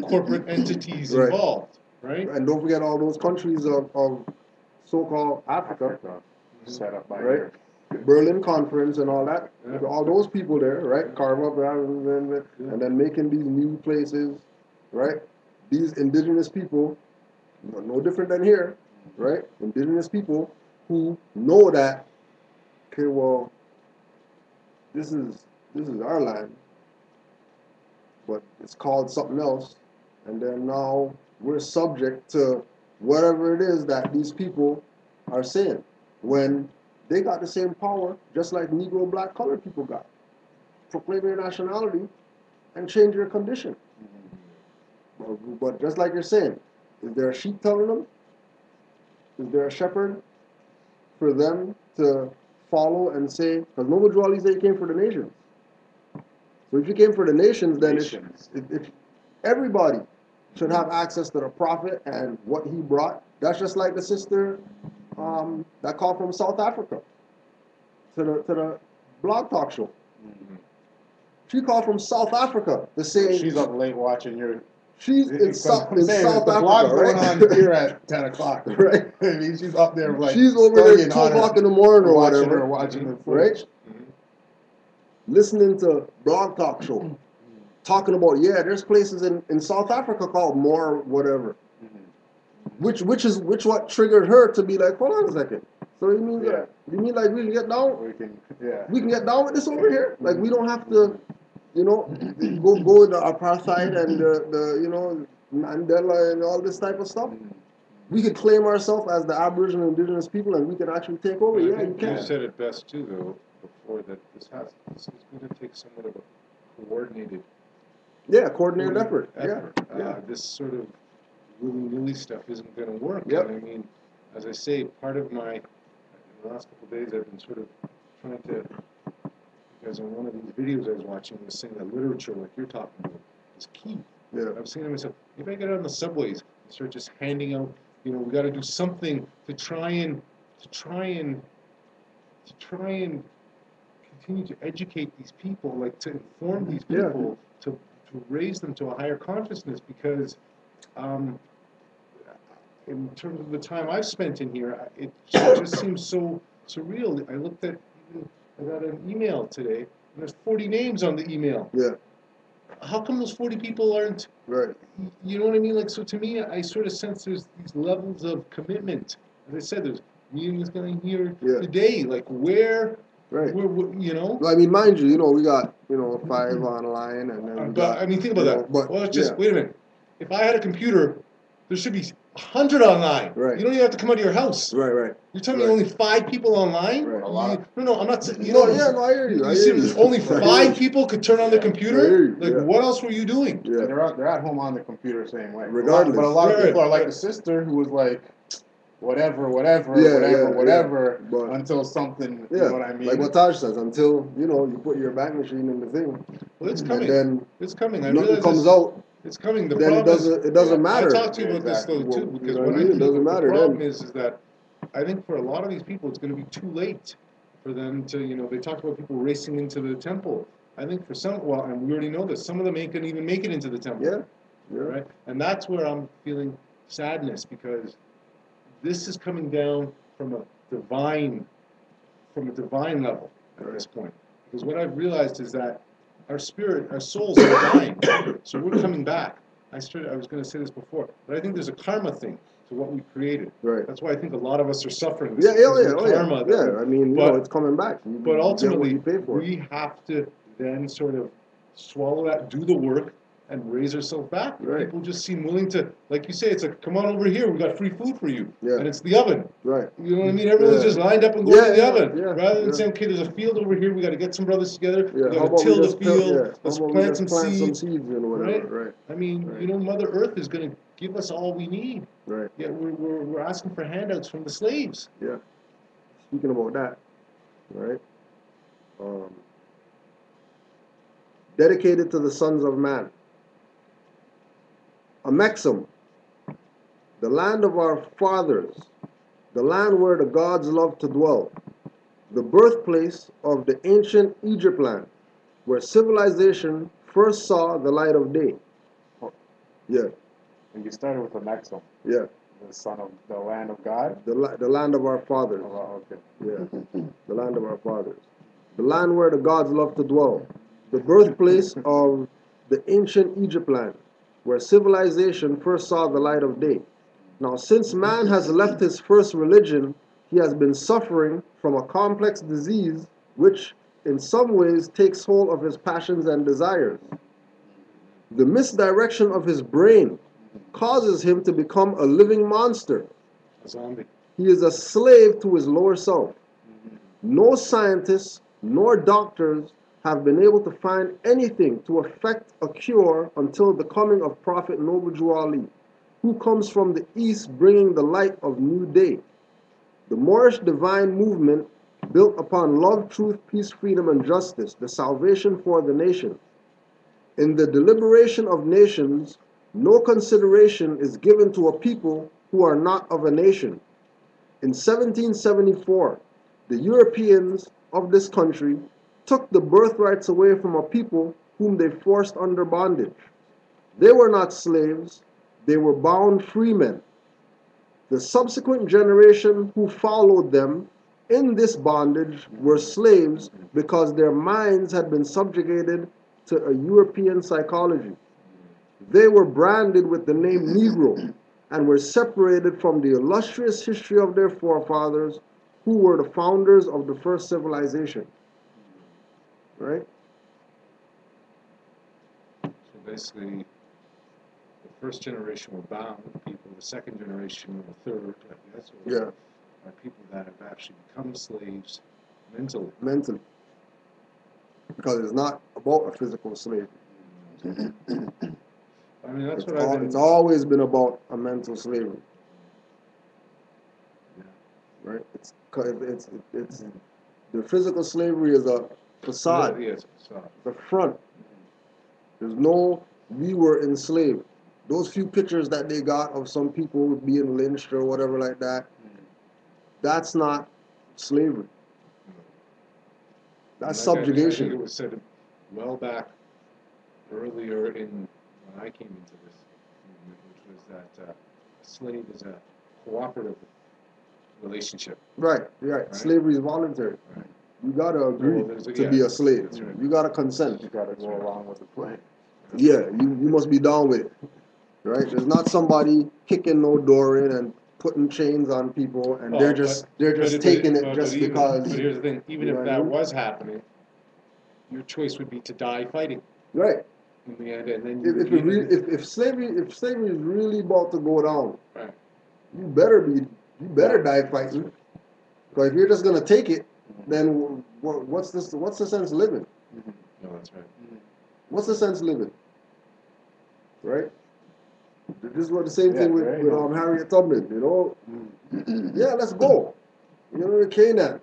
corporate entities involved, right? And don't forget all those countries of so-called Africa, set up by right? Berlin Conference and all that, all those people there, right? Carve up and then making these new places, right? These indigenous people, no different than here, right? Indigenous people who know that, okay, well, this is our land, but it's called something else, and then now we're subject to whatever it is that these people are saying, when they got the same power just like Negro, black, colored people got. Proclaim your nationality and change your condition. But just like you're saying, is there a sheep telling them? Is there a shepherd for them to follow and say, because Noble Drew Ali said he came for the nations. So if you came for the nations, then if everybody should have access to the prophet and what he brought. That's just like the sister that called from South Africa to the blog talk show. She called from South Africa to say she's up late watching your. She's in South Africa, the blog's going on here at 10 o'clock. Right. I mean, she's up there like she's over there at 2 o'clock in the morning or whatever. Watching the right? Listening to blog talk show. Talking about, yeah, there's places in South Africa called Moor whatever. Which what triggered her to be like, hold on a second. So you mean Yeah. you mean like we can get down? We can, yeah. We can get down with this over here. Like we don't have to, go with the apartheid and the Mandela and all this type of stuff. We could claim ourselves as the Aboriginal Indigenous people, and we can actually take over. I Yeah, think you you can. said it best too, though, before that this is going to take somewhat of a coordinated Yeah, coordinated effort. Yeah. This sort of willy-nilly stuff isn't going to work. Yep. And I mean, as I say, part of in the last couple of days, I've been sort of trying to, because on one of these videos I was watching was saying that literature, like you're talking about, is key. Yeah. I was saying to myself, if I get out on the subways and start just handing out, we got to do something to try and continue to educate these people, like to inform these people, to raise them to a higher consciousness, because in terms of the time I've spent in here, it just seems so surreal. I looked at, I got an email today, and there's 40 names on the email. Yeah. How come those 40 people aren't, Right. you know what I mean? Like, so to me, I sort of sense there's these levels of commitment. As I said, there's meetings going here today. Like, where, Right. Well, I mean, mind you, we got 5 online, and then we but got, I mean, think about that. But Well, it's just wait a minute. If I had a computer, there should be 100 online. Right. You don't even have to come out of your house. Right. You're telling me only 5 people online? Right. A lot. No, I'm not saying. No, I hear you. You see, only 5 people could turn on their I hear computer. you, Like, what else were you doing? Yeah. And they're at home on the computer same way. Regardless. But a lot of Right, people are like right. the sister who was like, whatever, But- until something, Yeah. you know what I mean? Like what Taj says, until you put your back machine in the thing, Well, it's and coming. then It's coming. I nothing realize comes this, out, it's coming. The then it problem doesn't is, matter. I talked to you about this though Well, too, because you know what what I I mean? It think doesn't the matter problem then. is that I think for a lot of these people it's going to be too late for them to, they talked about people racing into the temple. I think for some, and we already know this, some of them ain't going to even make it into the temple. Yeah. Right? And that's where I'm feeling sadness, because this is coming down from a divine level at this point. Because what I've realized is that our spirit, our souls are dying, so we're coming back. I was going to say this before, but I think there's a karma thing to what we created. Right. That's why I think a lot of us are suffering. Yeah. Karma. Yeah. I mean, it's coming back. But You get what ultimately, you pay for. we have to then sort of swallow that, do the work, and raise ourselves back. Right. People just seem willing to, like you say, it's like, come on over here, we got free food for you. Yeah. And it's the oven. Right. You know what I mean? Everyone's Yeah. just lined up and going to the Yeah, oven. yeah, Rather than yeah. saying, okay, there's a field over here, we got to get some brothers together, Yeah. we How got about to till we the just field, let's How about we plant just some plant seeds. some seeds and whatever. Right. I mean, Right. Mother Earth is going to give us all we need. Right. Yet we're asking for handouts from the slaves. Yeah. Speaking about that, right? Dedicated to the sons of man. A maxim. The land of our fathers, the land where the gods love to dwell, the birthplace of the ancient Egypt land, where civilization first saw the light of day. Yeah, And you started with the maxim, yeah. the son of the land of God. The land of our fathers. Oh, okay. Yeah, the land of our fathers. The land where the gods love to dwell. The birthplace of the ancient Egypt land, where civilization first saw the light of day. Now, since man has left his first religion, he has been suffering from a complex disease which, in some ways, takes hold of his passions and desires. The misdirection of his brain causes him to become a living monster. A zombie. He is a slave to his lower self. No scientists nor doctors have been able to find anything to effect a cure until the coming of Prophet Noble Jew Ali, who comes from the east bringing the light of new day. The Moorish divine movement built upon love, truth, peace, freedom, and justice, the salvation for the nation. In the deliberation of nations, no consideration is given to a people who are not of a nation. In 1774, the Europeans of this country took the birthrights away from a people whom they forced under bondage. They were not slaves, they were bound freemen. The subsequent generation who followed them in this bondage were slaves because their minds had been subjugated to a European psychology. They were branded with the name Negro and were separated from the illustrious history of their forefathers, who were the founders of the first civilization, right? So basically, the first generation were bound people, the second generation or the third, I guess, Yeah, are people that have actually become slaves mentally. mentally, because it's not about a physical slave. I mean, that's It's, what I've been. it's always been about a mental slavery, Yeah. right? It's the physical slavery is a facade, Yes, so, the front. There's no we were enslaved. Those few pictures that they got of some people being lynched or whatever like that, that's not slavery. That's like I think it subjugation. was said well back earlier in when I came into this movement, which was that a slave is a cooperative relationship. Right, right. Slavery is voluntary. Right. You gotta agree Well, to be a slave. That's right. You gotta consent. You gotta go along with the plan. Yeah, you must be down with it. Right? There's not somebody kicking no door in and putting chains on people and they're just taking it just because. But here's the thing: even You if know what I that mean? was happening, your choice would be to die fighting Right. in the end, and then If slavery is really about to go down, right. you better die fighting. Because if you're just gonna take it, then what's the sense of living? No, that's right. What's the sense of living? Right? This is what the same thing with Harriet Tubman, you know? Yeah, let's go. You know, to Canaan.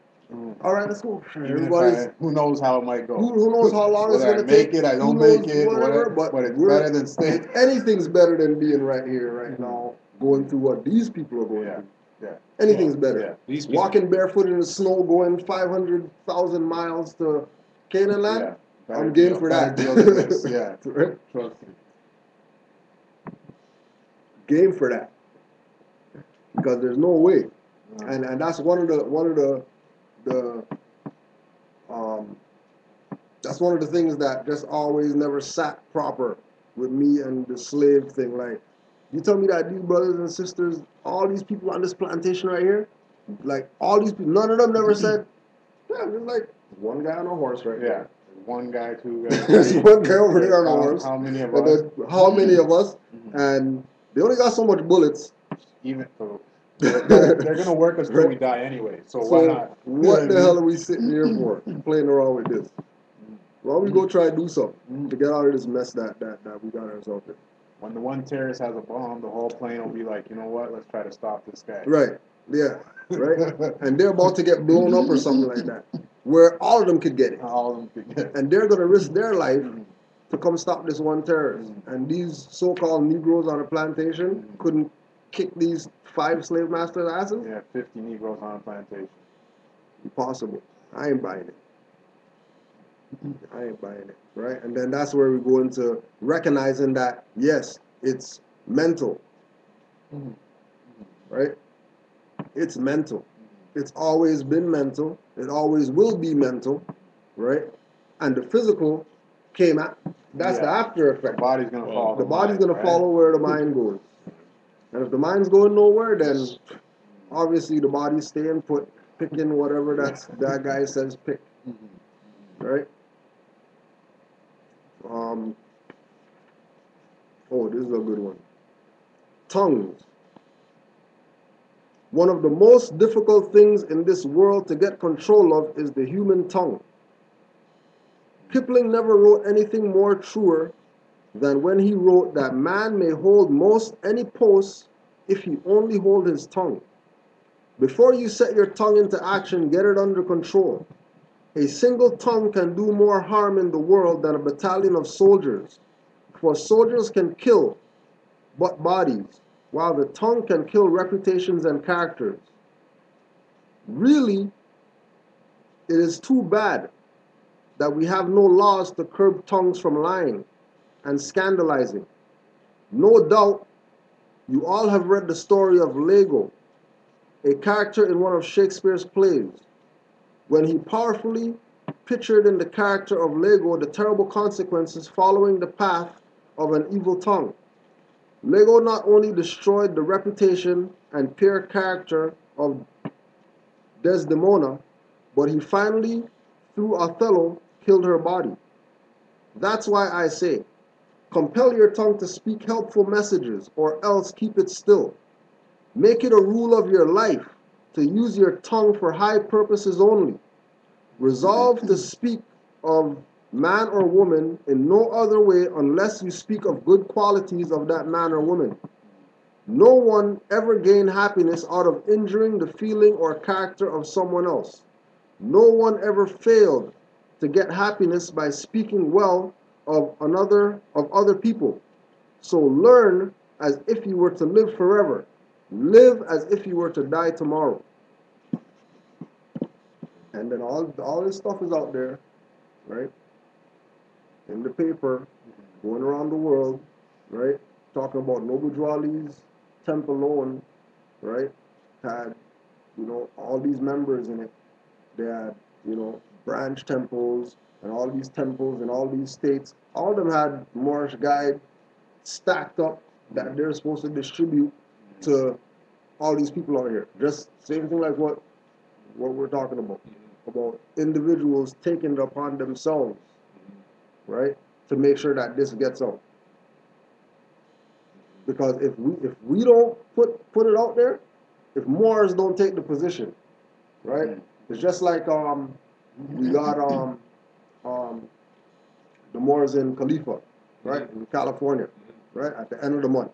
All right, let's go. Everybody's Who knows how it might go? who knows how long it's Whether gonna I take? make it, I Who don't knows make it, whatever. But it's better than staying. Anything's better than being right here, right now, going through what these people are going through. Yeah. Anything's better. Yeah. These people, Walking barefoot in the snow, going 500,000 miles to Canaanland. Yeah. I'm game for that. Deal than this. Yeah. Right? Trust me. Game for that. Because there's no way. And that's one of the that's one of the things that just always never sat proper with me and the slave thing. Like, you tell me that these brothers and sisters, all these people on this plantation right here, like all these people, none of them never said, yeah, there's like one guy on a horse right Yeah. One guy, two guys. There's one guy over there on a horse. How many of and us? then how many of us? And they only got so much bullets. Even so, they're gonna work us till we die anyway. So why not? What the hell are we sitting here for? Playing around with this. Why don't we go try to do something to get out of this mess that we got ourselves in? When the one terrorist has a bomb, the whole plane will be like, you know what? Let's try to stop this guy. Right. Yeah. Right. And they're about to get blown up or something like that, where all of them could get it. All of them could get it. And they're gonna risk their life to come stop this one terrorist. And these so-called Negroes on a plantation couldn't kick these 5 slave masters' asses? Yeah, 50 Negroes on a plantation. Impossible. I ain't buying it. I ain't buying it. Right? And then that's where we go into recognizing that, yes, it's mental. Right? It's mental. It's always been mental. It always will be mental. Right? And the physical came out. That's the after effect. The body's gonna follow. The body's gonna follow where the mind goes. And if the mind's going nowhere, then obviously the body's staying put, picking whatever that guy says pick. Right? Oh, this is a good one. Tongues. One of the most difficult things in this world to get control of is the human tongue. Kipling never wrote anything more truer than when he wrote that man may hold most any post if he only hold his tongue. Before you set your tongue into action, get it under control. A single tongue can do more harm in the world than a battalion of soldiers. For soldiers can kill but bodies, while the tongue can kill reputations and characters. Really, it is too bad that we have no laws to curb tongues from lying and scandalizing. No doubt, you all have read the story of Lego, a character in one of Shakespeare's plays. When he powerfully pictured in the character of Lego the terrible consequences following the path of an evil tongue. Lego not only destroyed the reputation and pure character of Desdemona, but he finally, through Othello, killed her body. That's why I say, compel your tongue to speak helpful messages, or else keep it still. Make it a rule of your life to use your tongue for high purposes only. Resolve to speak of man or woman in no other way unless you speak of good qualities of that man or woman. No one ever gained happiness out of injuring the feeling or character of someone else. No one ever failed to get happiness by speaking well of other people. So learn as if you were to live forever. Live as if you were to die tomorrow. And then all this stuff is out there, right? In the paper, going around the world, right? Talking about Noble Drawley's temple alone, right? Had, all these members in it. They had, branch temples and all these temples in all these states. All of them had Moorish guide stacked up that they're supposed to distribute to all these people out here. Just same thing like what we're talking about individuals taking it upon themselves, right, to make sure that this gets out. Because if we don't put it out there, if Moors don't take the position, right, it's just like we got the Moors in Khalifa, right, in California, right, at the end of the month,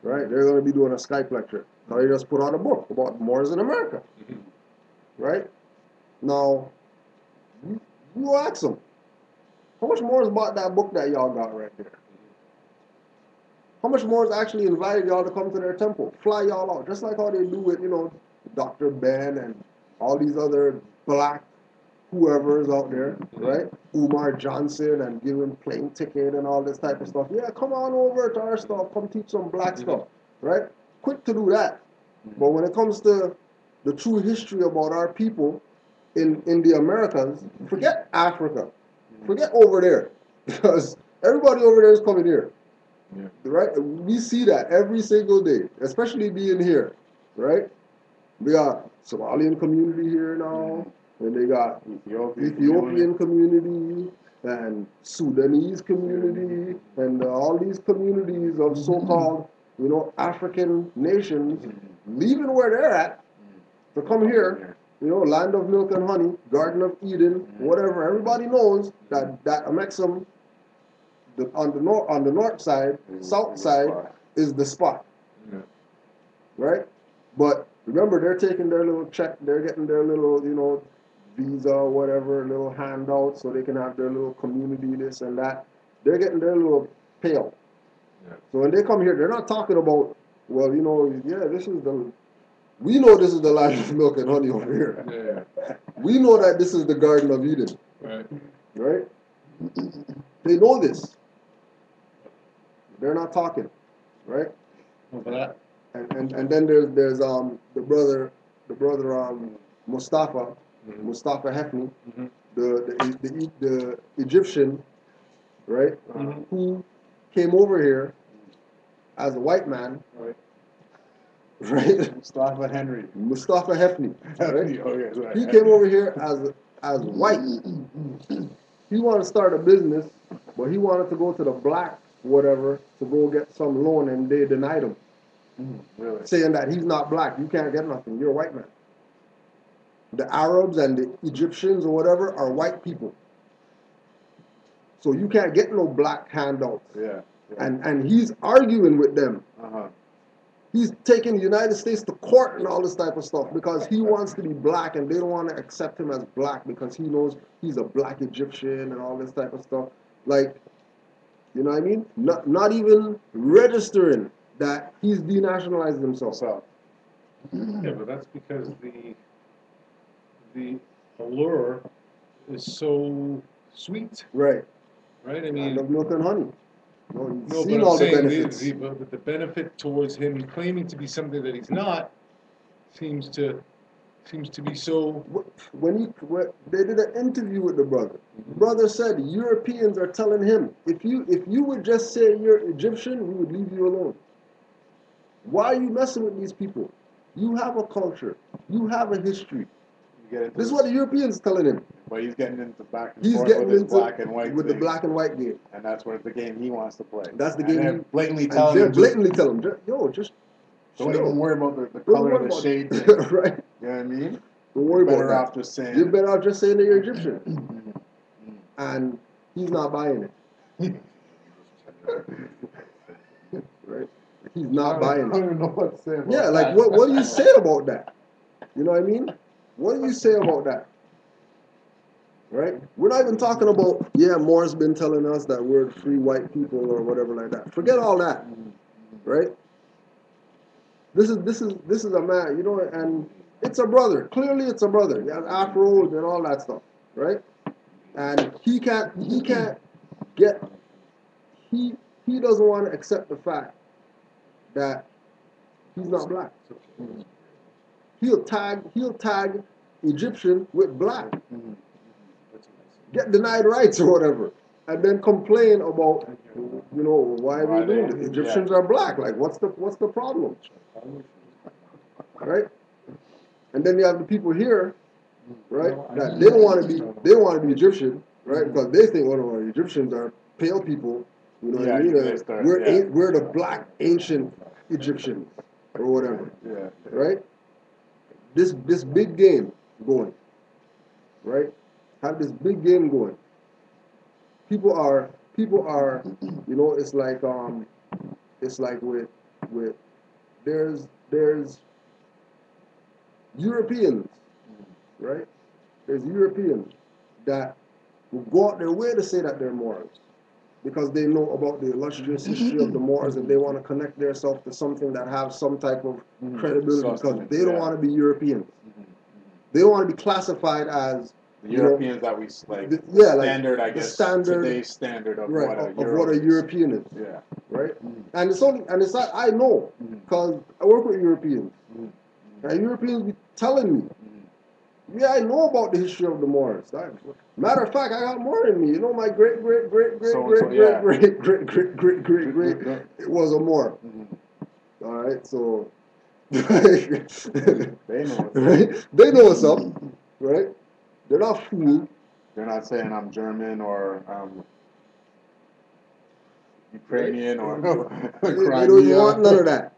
right, they're going to be doing a Skype lecture. So they just put out a book about Moors in America, right? Now, you ask them, how much Moors bought that book that y'all got right there? How much Moors actually invited y'all to come to their temple, fly y'all out, just like how they do with, Dr. Ben and all these other black whoever's out there, right? Umar Johnson, and give him plane ticket and all this type of stuff. Yeah, come on over to our stuff, come teach some black stuff, right? Quick to do that. But when it comes to the true history about our people in the Americas, forget Africa. Forget over there. Because everybody over there is coming here. Yeah. Right? We see that every single day, especially being here, right? We got Somalian community here now, and they got Ethiopian community, and Sudanese community, and all these communities of so-called, African nations leaving where they're at to come here, land of milk and honey, Garden of Eden, whatever. Everybody knows that Amexem, on the north side, south side, is the spot, right? But remember, they're taking their little check, they're getting their little, visa, whatever, little handout, so they can have their little community, this and that. They're getting their little payout. Yeah. So when they come here, they're not talking about, well, we know this is the land of milk and honey over here. Yeah. We know that this is the Garden of Eden. Right. Right? They know this. They're not talking, right? And then there's the brother Mustafa, Mustafa Hefni, the Egyptian, right, who came over here as a white man, right? Mustafa Hefni, right? Oh, yes, right. He came over here as white. He wanted to start a business, but he wanted to go to the black whatever to go get some loan, and they denied him. Really? Saying that he's not black, you can't get nothing, you're a white man. The Arabs and the Egyptians or whatever are white people. So you can't get no black handouts. Yeah. And he's arguing with them. He's taking the United States to court and all this type of stuff because he wants to be black and they don't want to accept him as black because he knows he's a black Egyptian and all this type of stuff. Like, you know what I mean? Not even registering that he's denationalized himself. Yeah, but that's because the allure is so sweet. Right. Right? I mean, of milk and honey. No, but I'm saying but the benefit towards him claiming to be something that he's not seems to be so. When they did an interview with the brother, the brother said Europeans are telling him, if you would just say you're Egyptian, we would leave you alone. Why are you messing with these people? You have a culture, you have a history, get into This is what the Europeans telling him. but he's getting into back and He's forth getting with his into black and white with the thing, black and white game. and that's where the game he wants to play. That's the And game. they're he, blatantly and telling they're him, blatantly telling him, yo, just don't chill. even worry about the Don't color worry of the about shade it. thing. Right? You know what I mean? Don't worry You're better about off just saying. You're better off just saying that you're Egyptian. Mhm. And he's not buying it. Right? He's not buying I it. don't even know what to say about Yeah, that. like what do you say about that? You know what I mean? What do you say about that? Right? We're not even talking about, yeah, Moore's been telling us that we're free white people or whatever like that. Forget all that. Right? This is a man, you know, and it's a brother. Clearly it's a brother. He has afros and all that stuff. Right? And he can't get he doesn't want to accept the fact that he's not black. He'll tag Egyptian with black. Get denied rights or whatever. And then complain about, you know, why are we doing this? Egyptians are black. Like what's the problem? Right? And then you have the people here, right, that they don't want to be Egyptian, right? Because they think, oh no, Egyptians are pale people, you know what I mean? We're the black ancient Egyptians or whatever. Yeah. Right? This big game going. Right? Have this big game going. People are you know, it's like with there's Europeans, right? There's Europeans that will go out their way to say that they're Moors because they know about the illustrious history of the Moors and they want to connect themselves to something that has some type of credibility because they don't want to be Europeans. They don't want to be classified as the Europeans that we like. Standard, I guess. Today's standard of right, what a European is. Yeah. Right. And it's not, I know because I work with Europeans. And Europeans be telling me, yeah, I know about the history of the Moors. Matter of fact, I got more in me. You know, my great it was a Moor. All right, so they know what's right? They know what's up, right? They're not fooled. They're not saying I'm German or Ukrainian or they don't even want none of that.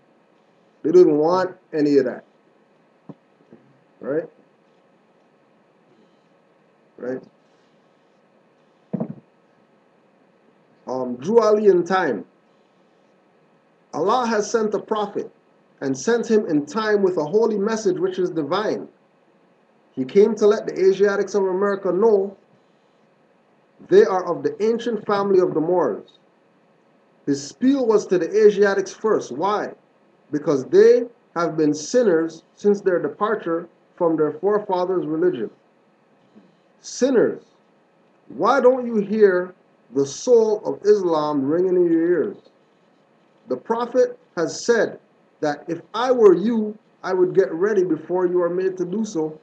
They don't even want any of that. Right? Right? Drew Ali in time. Allah has sent a prophet and sent him in time with a holy message which is divine. He came to let the Asiatics of America know they are of the ancient family of the Moors. His spiel was to the Asiatics first. Why? Because they have been sinners since their departure from their forefathers' religion. Sinners, why don't you hear the soul of Islam ringing in your ears? The Prophet has said that if I were you, I would get ready before you are made to do so.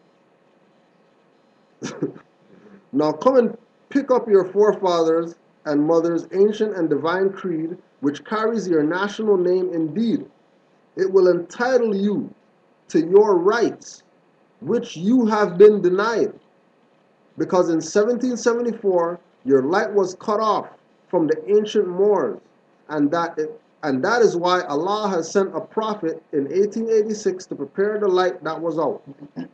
Now come and pick up your forefathers and mothers' ancient and divine creed, which carries your national name indeed. It will entitle you to your rights, which you have been denied. Because in 1774, your light was cut off from the ancient Moors, and that is why Allah has sent a prophet in 1886 to prepare the light that was out.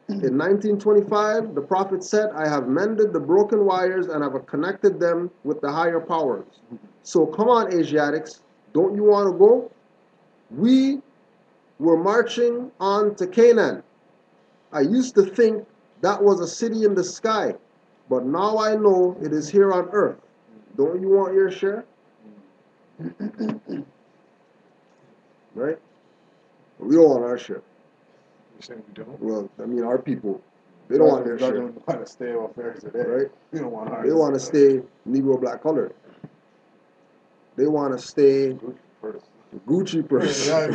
In 1925, the prophet said, I have mended the broken wires and have connected them with the higher powers. So come on, Asiatics, don't you want to go? We were marching on to Canaan. I used to think that was a city in the sky, but now I know it is here on earth. Don't you want your share? Right? We don't want our share. You're saying we don't? Well, I mean, our people, they don't want their share. They want to stay off there today. Right? We don't want ours. They want to stay Negro black colored. They want to stay Gucci purse, right?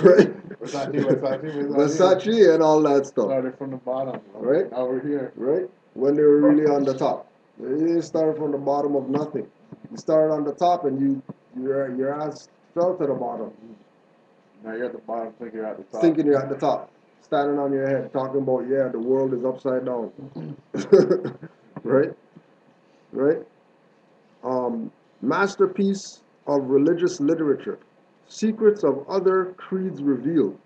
Versace and all that stuff. Started from the bottom, right? Now we're here, right? When they were really on the top. They didn't start from the bottom of nothing. You started on the top and your ass fell to the bottom. Now you're at the bottom, thinking you're at the top. Thinking you're at the top. standing on your head talking about, yeah, the world is upside down. Right? Right? Masterpiece of religious literature. Secrets of other creeds revealed.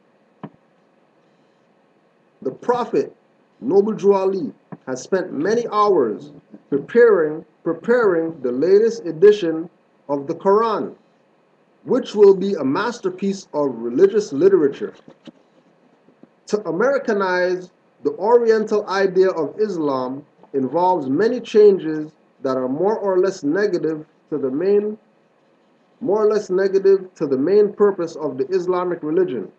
The Prophet, Noble Drew Ali, has spent many hours preparing the latest edition of the Quran, which will be a masterpiece of religious literature. To Americanize the Oriental idea of Islam involves many changes that are more or less negative to the main purpose of the Islamic religion.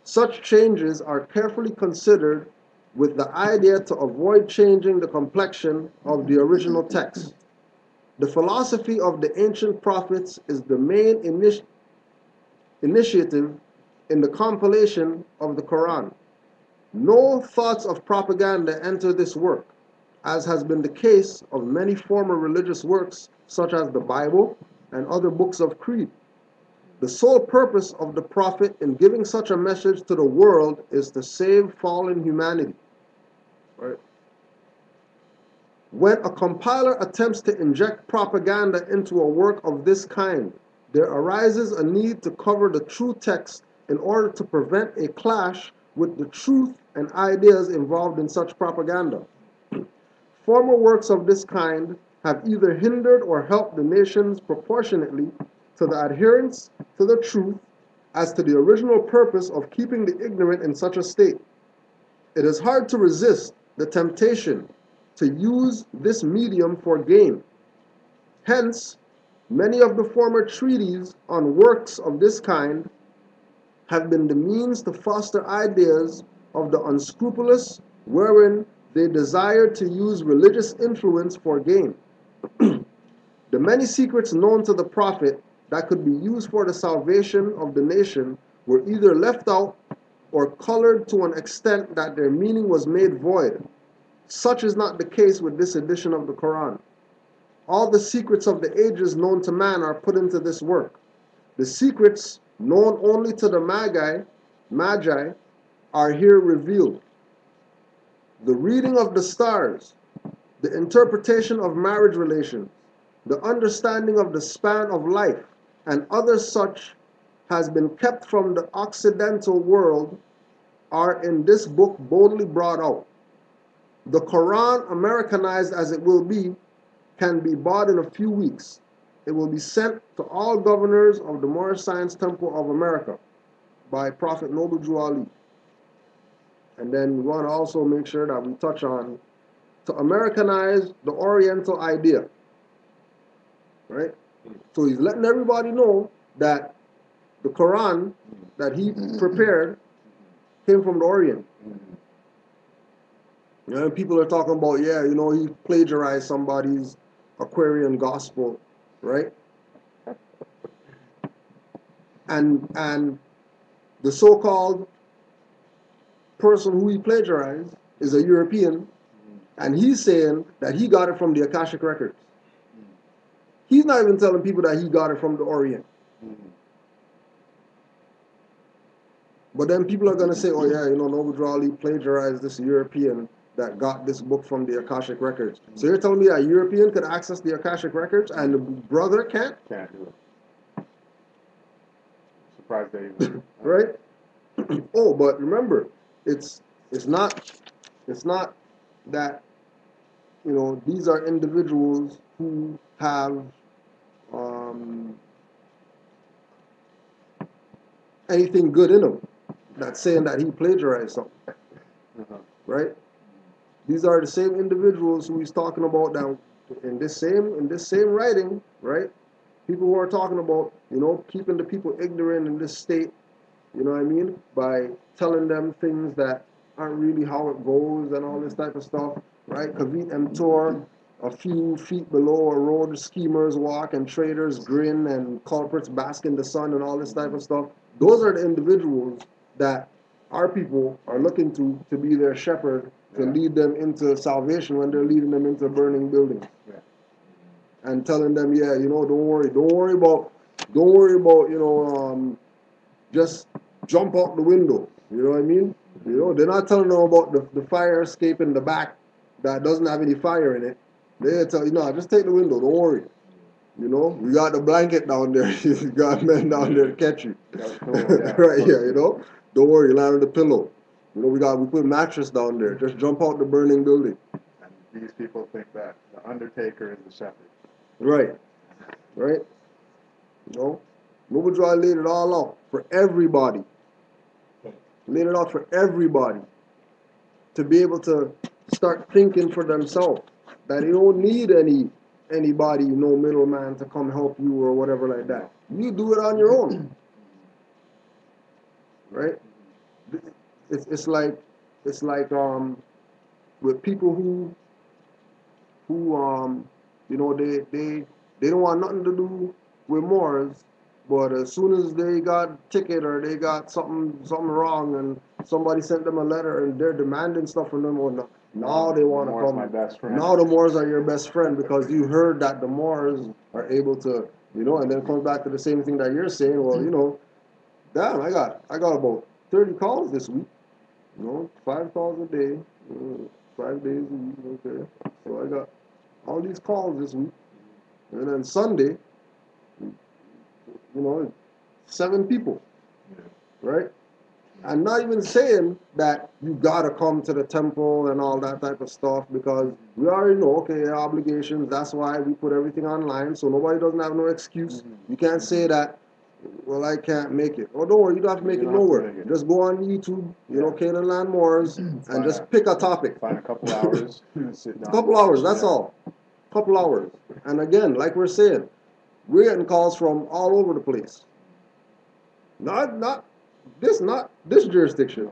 Such changes are carefully considered with the idea to avoid changing the complexion of the original text. The philosophy of the ancient prophets is the main initiative in the compilation of the Quran. No thoughts of propaganda enter this work, as has been the case of many former religious works such as the Bible and other books of creed. The sole purpose of the Prophet in giving such a message to the world is to save fallen humanity. Right? When a compiler attempts to inject propaganda into a work of this kind, there arises a need to cover the true text in order to prevent a clash with the truth and ideas involved in such propaganda. Former works of this kind have either hindered or helped the nations proportionately to the adherence to the truth as to the original purpose of keeping the ignorant in such a state. It is hard to resist the temptation to use this medium for gain. Hence, many of the former treatises on works of this kind have been the means to foster ideas of the unscrupulous, wherein they desired to use religious influence for gain. The many secrets known to the Prophet that could be used for the salvation of the nation were either left out or colored to an extent that their meaning was made void. Such is not the case with this edition of the Quran. All the secrets of the ages known to man are put into this work. The secrets known only to the Magi are here revealed. The reading of the stars, the interpretation of marriage relations, the understanding of the span of life, and other such has been kept from the Occidental world are in this book boldly brought out. The Quran, Americanized as it will be, can be bought in a few weeks. It will be sent to all governors of the Moorish Science Temple of America by Prophet Noble Drew Ali. And then we want to also make sure that we touch on to Americanize the Oriental idea. Right? So he's letting everybody know that the Quran that he prepared came from the Orient. You know, people are talking about, yeah, you know, he plagiarized somebody's Aquarian gospel, right? And the so-called person who he plagiarized is a European, and he's saying that he got it from the Akashic records. He's not even telling people that he got it from the Orient. But then people are going to say, oh yeah, you know, Noble Drew Ali plagiarized this European that got this book from the Akashic records. So you're telling me that a European could access the Akashic records and the brother can't? Can't do it. Surprised they even. Right? Oh, but remember, it's not that, you know, these are individuals who have anything good in them. That's saying that he plagiarized something. Right? These are the same individuals who he's talking about now in this same writing, right? People who are talking about, you know, keeping the people ignorant in this state, you know what I mean? By telling them things that aren't really how it goes and all this type of stuff, right? Kavit Emtor, a few feet below a road, schemers walk and traders grin and culprits bask in the sun and all this type of stuff. Those are the individuals that our people are looking to be their shepherd, to lead them into salvation when they're leading them into burning buildings. And telling them, yeah, you know, don't worry about, you know, just jump out the window. You know what I mean? You know, they're not telling them about the fire escape in the back that doesn't have any fire in it. They tell you, no, just take the window, don't worry. You know, we got the blanket down there. You got men down there to catch you. Right, yeah, you know. Don't worry, land on the pillow. You know, we put mattress down there. Just jump out the burning building. And these people think that the Undertaker is the shepherd. Right. Right? You know? Noble Joy laid it all out for everybody. Laid it out for everybody to be able to start thinking for themselves. That you don't need anybody, no middleman to come help you or whatever like that. You do it on your own. Right? It's like with people who you know they don't want nothing to do with Moors, but as soon as they got a ticket or they got something wrong and somebody sent them a letter and they're demanding stuff from them, or now they want to come. My best friend. Now the Moors are your best friend because you heard that the Moors are able to, you know, and then it comes back to the same thing that you're saying. Well, you know, damn, I got about 30 calls this week. You know, 5 calls a day, 5 days a week. Okay, so I got all these calls this week, and then Sunday, you know, 7 people, right? I'm not even saying that you gotta come to the temple and all that type of stuff, because we already know, okay, obligations. That's why we put everything online, so nobody doesn't have no excuse. You can't say that, well, I can't make it. Oh, don't worry, you don't have to make it nowhere. Just go on YouTube, you know, Canaanland Moors, and just pick a topic. Find a couple hours, sit down. A couple hours, that's all. Couple hours. And again, like we're saying, we're getting calls from all over the place. Not this jurisdiction,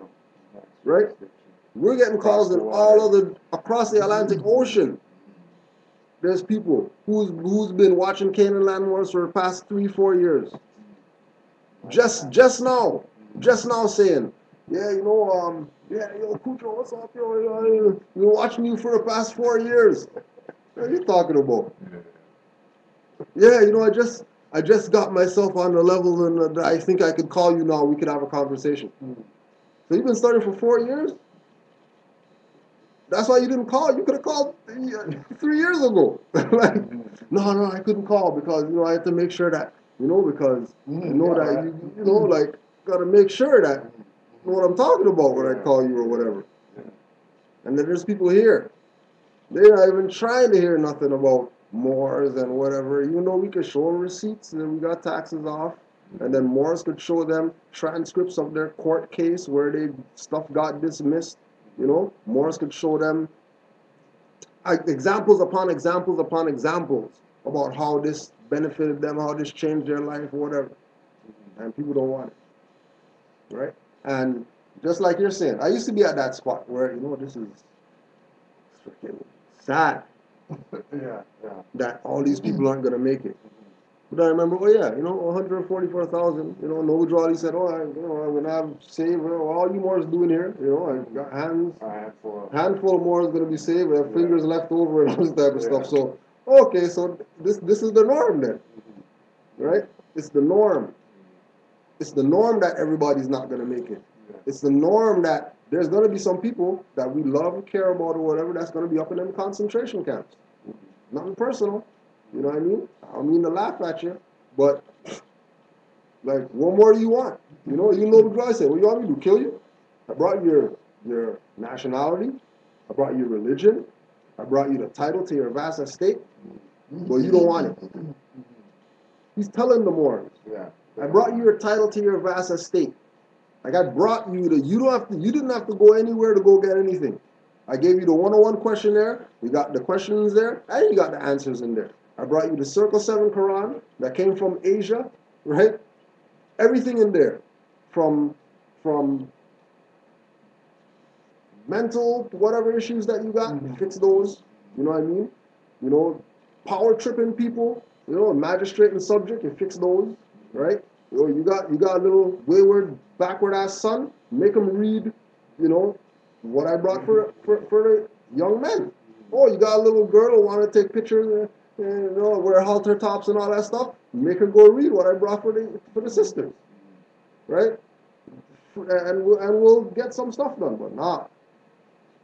right? We're getting calls in all across the Atlantic Ocean. There's people who's been watching Canaanland Moors for the past 3-4 years. Just now saying, yeah, you know, yeah, yo, Cucho, what's up, yo? Been watching you for the past 4 years. What are you talking about? Yeah, you know, I just got myself on the level, and I think I could call you now. We could have a conversation. So you've been studying for 4 years? That's why you didn't call. You could have called 3 years ago. Like, no, I couldn't call because, you know, I had to make sure that, you know, because you know that you know, like, gotta make sure that you know what I'm talking about when I call you or whatever. And then there's people here. They're not even trying to hear nothing about Moors and whatever. Even though we could show them receipts and we got taxes off, and then Moors could show them transcripts of their court case where stuff got dismissed. You know, Moors could show them examples upon examples upon examples about how this benefited them, how this changed their life, or whatever. And people don't want it, right? And just like you're saying, I used to be at that spot where, you know, this is freaking sad. That all these people aren't going to make it. But I remember, oh yeah, you know, 144,000, you know, Noble Jolly said, oh, I'm going to have saved, all you Moors doing here, you know, I got handful of Moors going to be saved, we have fingers left over and all this type of stuff. So, okay, so this is the norm then, right? It's the norm. It's the norm that everybody's not going to make it. It's the norm that there's going to be some people that we love and care about or whatever that's going to be up in them concentration camps. Nothing personal, you know what I mean? I don't mean to laugh at you, but like, what more do you want? You know what I say? What you want me to do? Kill you? I brought you your nationality. I brought you religion. I brought you the title to your vast estate, but you don't want it. He's telling the Moors, I brought you your title to your vast estate. Like, I brought you you didn't have to go anywhere to go get anything. I gave you the 101 questionnaire. You got the questions there, and you got the answers in there. I brought you the Circle 7 Quran that came from Asia, right? Everything in there, from mental, whatever issues that you got, fix those. You know what I mean? You know, power tripping people, you know, magistrate and subject, you fix those, right? You know, you got a little wayward, backward ass son, make him read, you know, what I brought for the young men. Oh, you got a little girl who want to take pictures, you know, wear halter tops and all that stuff. Make her go read what I brought for the sisters, right? and we'll get some stuff done. But nah,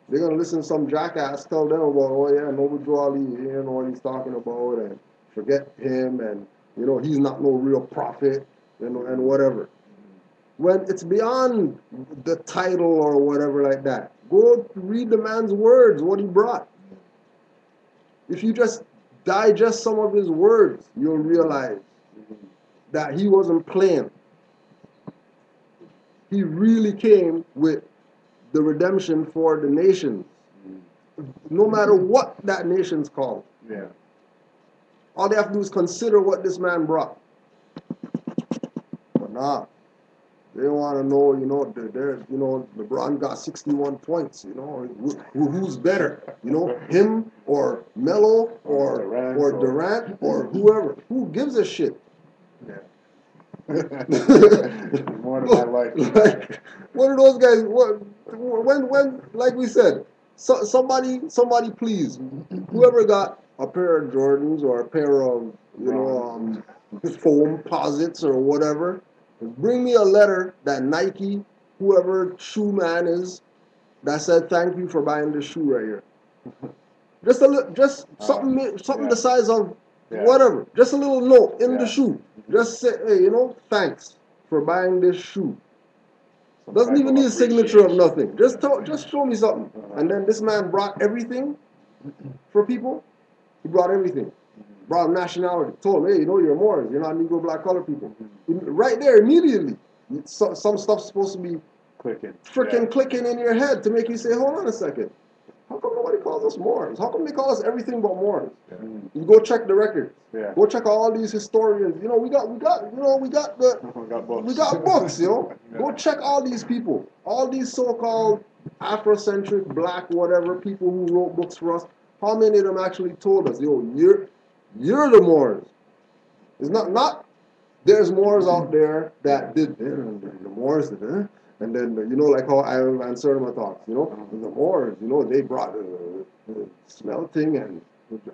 they're gonna listen to some jackass tell them about, oh yeah, Noble Drew Ali, you know what he's talking about, and forget him, and you know he's not no real prophet, you know, and whatever. When it's beyond the title or whatever like that, go read the man's words, what he brought. If you just digest some of his words, you'll realize that he wasn't playing. He really came with the redemption for the nations, no matter what that nation's called. Yeah. All they have to do is consider what this man brought. But nah, they want to know, you know, you know, LeBron got 61 points. You know, who's better? You know, him or Melo or Durant or whoever. Who gives a shit? Yeah. More than I like. Like, what are those guys? When like we said, somebody please, whoever got a pair of Jordans or a pair of, you know, foam posits or whatever, bring me a letter that Nike, whoever shoe man is, that said thank you for buying this shoe right here. Just something the size of whatever. Just a little note in the shoe. Just say, hey, you know, thanks for buying this shoe. Doesn't even need a signature of nothing. Just show me something. And then this man brought everything for people. He brought everything. Brought nationality. Told him, hey, you know, you're Moors. You're not Negro, black, colored people. Right there, immediately. Some stuff's supposed to be freaking clicking in your head to make you say, hold on a second. How come nobody calls us Moors? How come they call us everything but Moors? Yeah. You go check the records. Yeah. Go check all these historians. You know, we got books, you know. Yeah. Go check all these people. All these so-called Afrocentric, black, whatever people who wrote books for us. How many of them actually told us, yo, you're the Moors. It's not there's Moors out there that did the Moors did, huh? And then, you know, like how Iron Van Sertima talks, you know, the Moors, you know, they brought the smelting and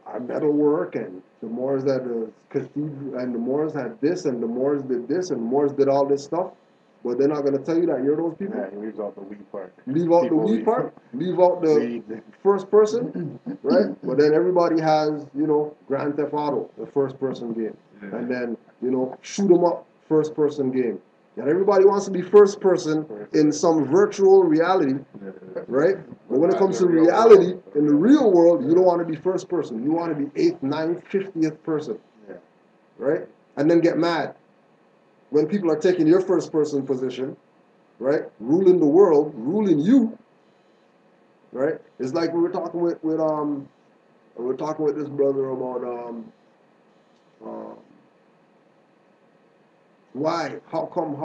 our metalwork, and the Moors had the cathedral, and the Moors had this, and the Moors did this, and the Moors did all this stuff. But they're not going to tell you that you're those people. Yeah, he leaves out the we part. Leave out the we part. Leave out the first person, right? But then everybody has, you know, Grand Theft Auto, the first person game. Yeah. And then, you know, shoot 'em up, first person game. And everybody wants to be first person in some virtual reality, right? But when it comes to reality, in the real world, you don't want to be first person. You want to be 8th, 9th, 50th person, right? And then get mad when people are taking your first person position, right? Ruling the world, ruling you, right? It's like we were talking with this brother about why? How come?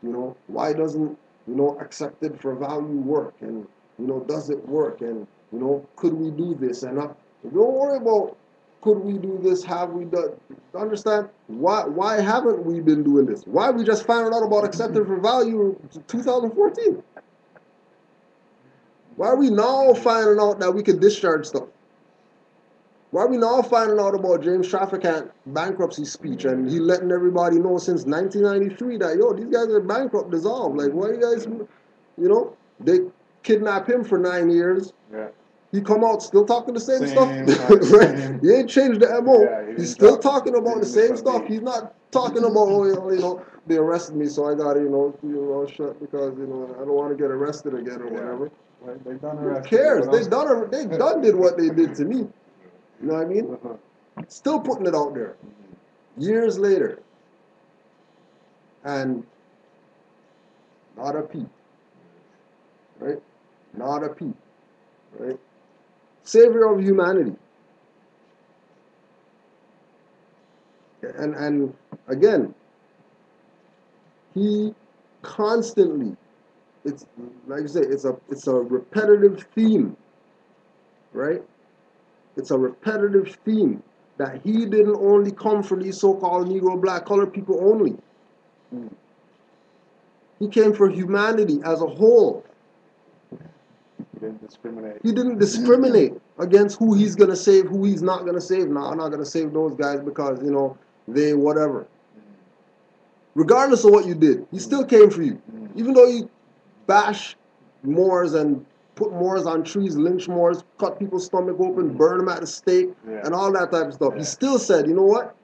You know, why doesn't, you know, accepted for value work? And, you know, does it work? And, you know, could we do this? And don't worry about could we do this? Have we done? Understand why haven't we been doing this? Why we just found out about accepted for value in 2014? Why are we now finding out that we could discharge stuff? Why are we now finding out about James Traficant bankruptcy speech, and he letting everybody know since 1993 that, yo, these guys are bankrupt, dissolved. Like, why you guys, you know, they kidnapped him for 9 years. Yeah. He come out still talking the same stuff. Right? He ain't changed the MO. Yeah, he's still talking about the same stuff. He's not talking about, oh, you know, they arrested me, so I gotta, you know, shut because, you know, I don't want to get arrested again or whatever. Right. They done arrested. Who cares? They done did what they did to me. You know what I mean? Still putting it out there. Years later. And not a peep. Right? Not a peep. Right? Savior of humanity. And again, he constantly, it's like you say, it's a repetitive theme. Right? It's a repetitive theme that he didn't only come for these so-called Negro, black, colored people only. He came for humanity as a whole. He didn't discriminate. He didn't discriminate against who he's going to save, who he's not going to save. No, I'm not going to save those guys because, you know, they whatever. Regardless of what you did, he still came for you. Even though you bash Moors and put Moors on trees, lynch Moors, cut people's stomach open, burn them at the stake, and all that type of stuff. He still said, you know what?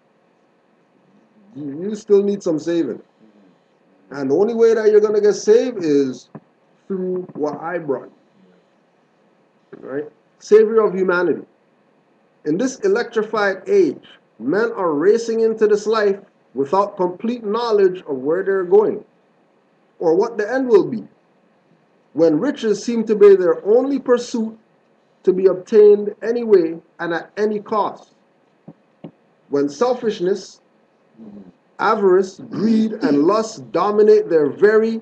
You still need some saving. And the only way that you're going to get saved is through what I brought you. Right? Savior of humanity. In this electrified age, men are racing into this life without complete knowledge of where they're going or what the end will be. When riches seem to be their only pursuit to be obtained anyway and at any cost. When selfishness, avarice, greed, and lust dominate their very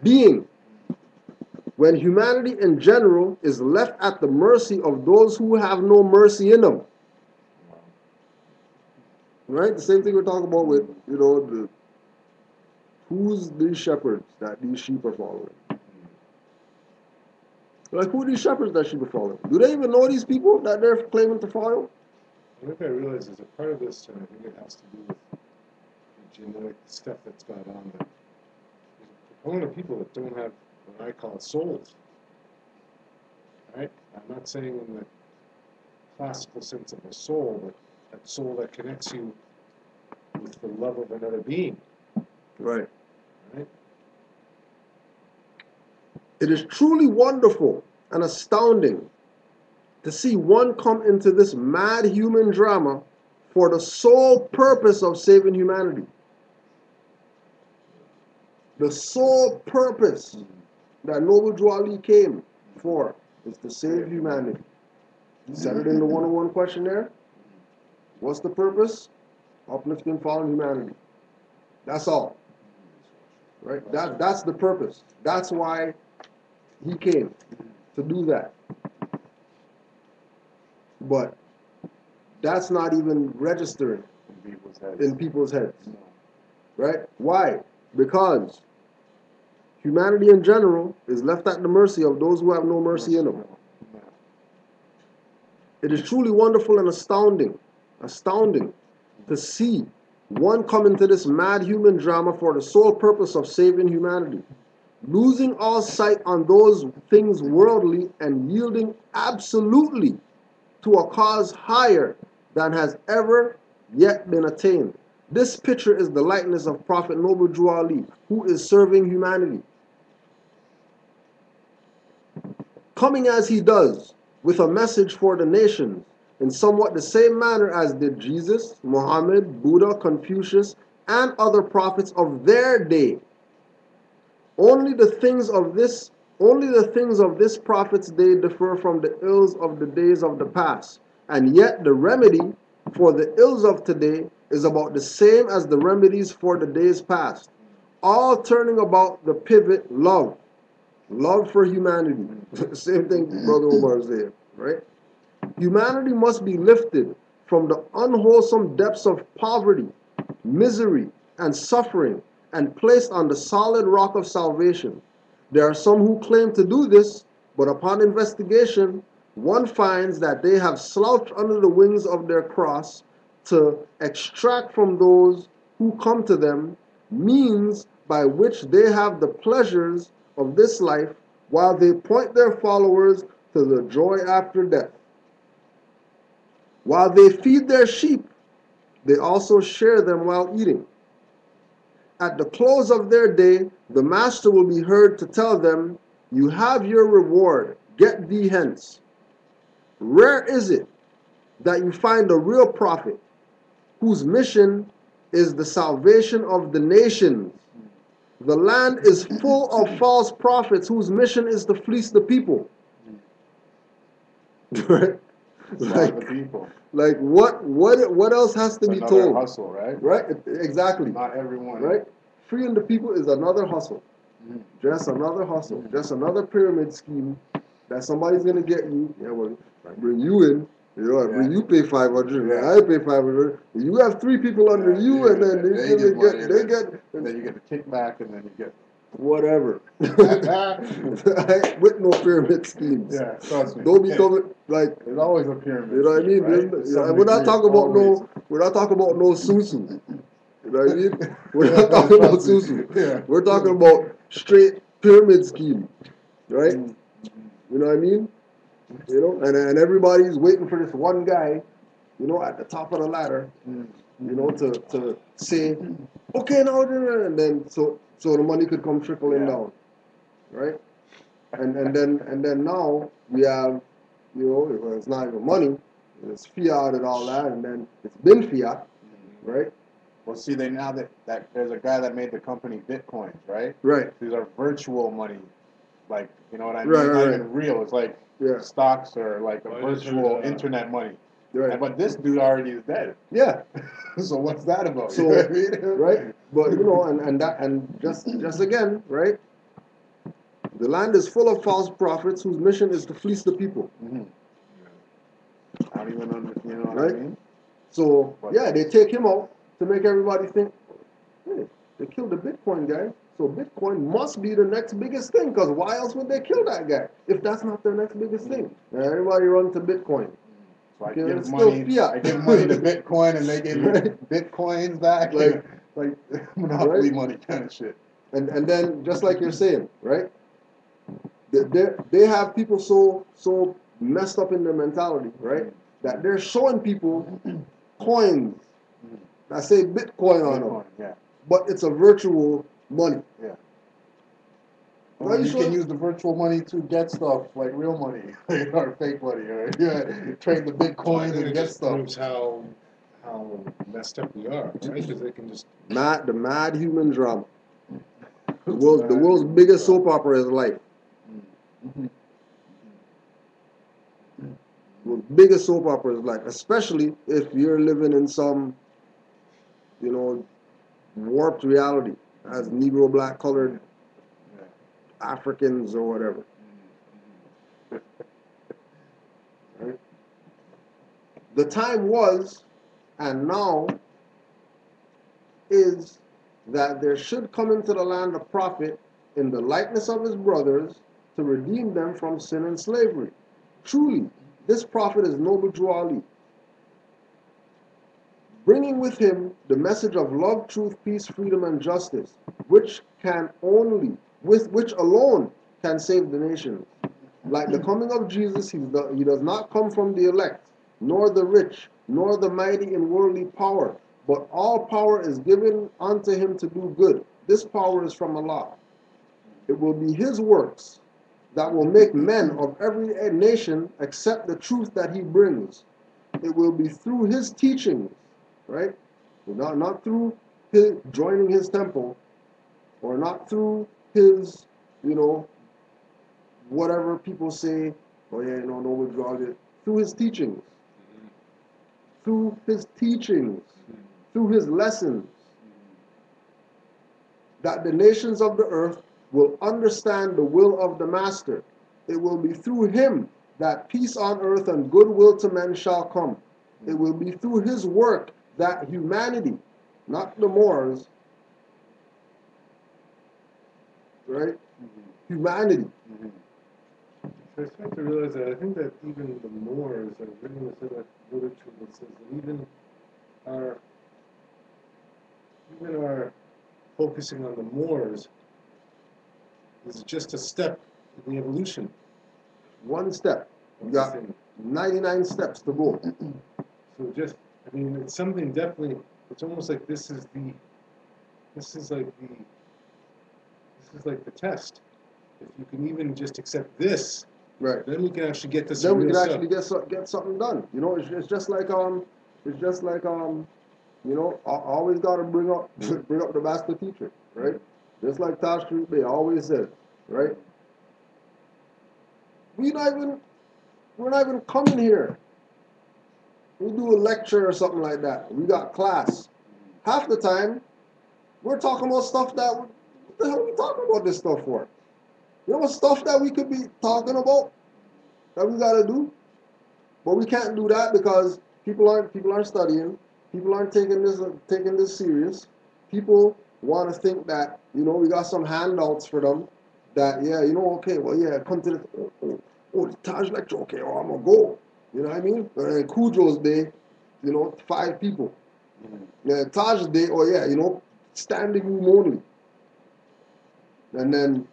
being. When humanity in general is left at the mercy of those who have no mercy in them. Right? The same thing we're talking about with, who's these shepherds that these sheep are following? Like, who are these shepherds that sheep are following? Do they even know these people that they're claiming to follow? I think I realize there's a part of this, and I think it has to do with the genetic stuff that's gone on. That there's a component of people that don't have what I call souls. Right? I'm not saying in the classical sense of a soul, but that soul that connects you with the love of another being. Right. Right? It is truly wonderful and astounding to see one come into this mad human drama for the sole purpose of saving humanity. The sole purpose that Noble Drew Ali came for is to save humanity. Said it in the 101 questionnaire. What's the purpose? Uplifting fallen humanity. That's all. Right? That's the purpose. That's why he came, to do that. But that's not even registering in people's heads. Right? Why? Because humanity in general is left at the mercy of those who have no mercy in them. It is truly wonderful and astounding to see one come into this mad human drama for the sole purpose of saving humanity, losing all sight on those things worldly and yielding absolutely to a cause higher than has ever yet been attained. This picture is the likeness of Prophet Noble Drew Ali, who is serving humanity. Coming as he does, with a message for the nations, in somewhat the same manner as did Jesus, Muhammad, Buddha, Confucius, and other prophets of their day. Only the things of this prophet's day differ from the ills of the days of the past, and yet the remedy for the ills of today is about the same as the remedies for the days past, all turning about the pivot love for humanity. Same thing Brother Omar said, right? Humanity must be lifted from the unwholesome depths of poverty, misery, and suffering and placed on the solid rock of salvation. There are some who claim to do this, but upon investigation, one finds that they have slouched under the wings of their cross to extract from those who come to them means by which they have the pleasures of this life while they point their followers to the joy after death. While they feed their sheep, they also share them while eating. At the close of their day, the master will be heard to tell them, "You have your reward, get thee hence." Rare is it that you find a real prophet whose mission is the salvation of the nations. The land is full of false prophets whose mission is to fleece the people. Right? The people. Like what else has to be Another told? hustle, right? Right? Exactly. Not everyone. Right? Freeing the people is another hustle. Just another hustle. Just another pyramid scheme that somebody's gonna get you. Yeah, well, I bring you in. You know, I bring you pay 500. Yeah. I pay 500. You have 3 people under you, and then they get and then you get the kickback, and then you get whatever. With no pyramid schemes. Yeah, trust me. Don't be coming like. There's always a pyramid. You know what I mean? Right? We're not talking about no susu. You know what I mean? We're not talking about Trust me. susu. Yeah. We're talking about straight pyramid scheme, right? Mm. You know what I mean? You know, and everybody's waiting for this one guy, you know, at the top of the ladder, Mm. you know, to say, okay, now, and then so the money could come trickling Yeah. down, right? And then now we have, you know, well, it's not even money, it's fiat and all that, and then it's been fiat, right? Well, see, now that there's a guy that made the company Bitcoins, right? Right. These are virtual money, like, you know what I mean? Right, Not right, even real. It's like Yeah. stocks or like a Well, I just virtual heard, internet money. Right. But this dude already is dead. Yeah. So what's that about? So, You know what I mean? right? But you know, and just again, right? The land is full of false prophets whose mission is to fleece the people, Mhm. I don't even understand. You know what right? I mean? So But- yeah, they take him out to make everybody think, hey, they killed the Bitcoin guy, so Bitcoin must be the next biggest thing. Because why else would they kill that guy if that's not their next biggest thing? And everybody run to Bitcoin. So I Okay, give it's money. still fiat. I give money to Bitcoin, and they give me Right. Bitcoins back, Like- like monopoly Right. money kind of shit. And then just like you're saying, right? They have people so messed up in their mentality, right? That they're showing people coins that say Bitcoin on them, Bitcoin, yeah. but it's a virtual money. Yeah. Are Or you you sure? can use the virtual money to get stuff like real money or fake money, or trade the Well, I bitcoins think and it get just stuff. proves how messed up we are, right? Because they can just The mad human drama. The world's biggest soap opera is life. Mhm. The world's biggest soap opera is life, especially if you're living in some, you know, warped reality as Negro, black, colored Yeah. Africans or whatever. Right? The time was, and now is, that there should come into the land a prophet in the likeness of his brothers to redeem them from sin and slavery. Truly, this prophet is noble Jew Ali, bringing with him the message of love, truth, peace, freedom, and justice, which alone can save the nations. Like the coming of Jesus, he does not come from the elect, nor the rich, nor the mighty in worldly power, but all power is given unto him to do good. This power is from Allah. It will be his works that will make men of every nation accept the truth that he brings. It will be through his teachings, right? Not through his joining his temple, or not through his, you know, whatever people say, oh yeah, you know, no withdrawal. Through his teachings. Through his teachings. Through his lessons. That the nations of the earth will understand the will of the Master. It will be through him that peace on earth and goodwill to men shall come. It will be through his work that humanity, not the Moors, right? Humanity. So I start to realize that I think that even the Moors are reading this literature that says that even our focusing on the Moors is just a step in the evolution One step. You of the got thing. 99 steps to go. So just, I mean, it's something definitely. It's almost like this is like the test. If you can even just accept this, Right. then we can actually get to some Then we real can stuff. actually get something done. You know, it's just like you know, I always got to bring up the master teacher, right? Just like Taj Street Bay always says, right? We're not even coming here. We do a lecture or something like that. We got class. Half the time, we're talking about stuff what the hell are we talking about this stuff for? You know what stuff that we could be talking about that we gotta do? But we can't do that because people aren't studying. People aren't taking this serious. People want to think that, you know, we got some handouts for them. That, yeah, you know, okay, well, yeah, come to the Taj lecture. Okay, oh, I'm gonna go. You know what I mean? And Cujo's day, you know, 5 people. Yeah, Taj's day, oh yeah, standing room only. And then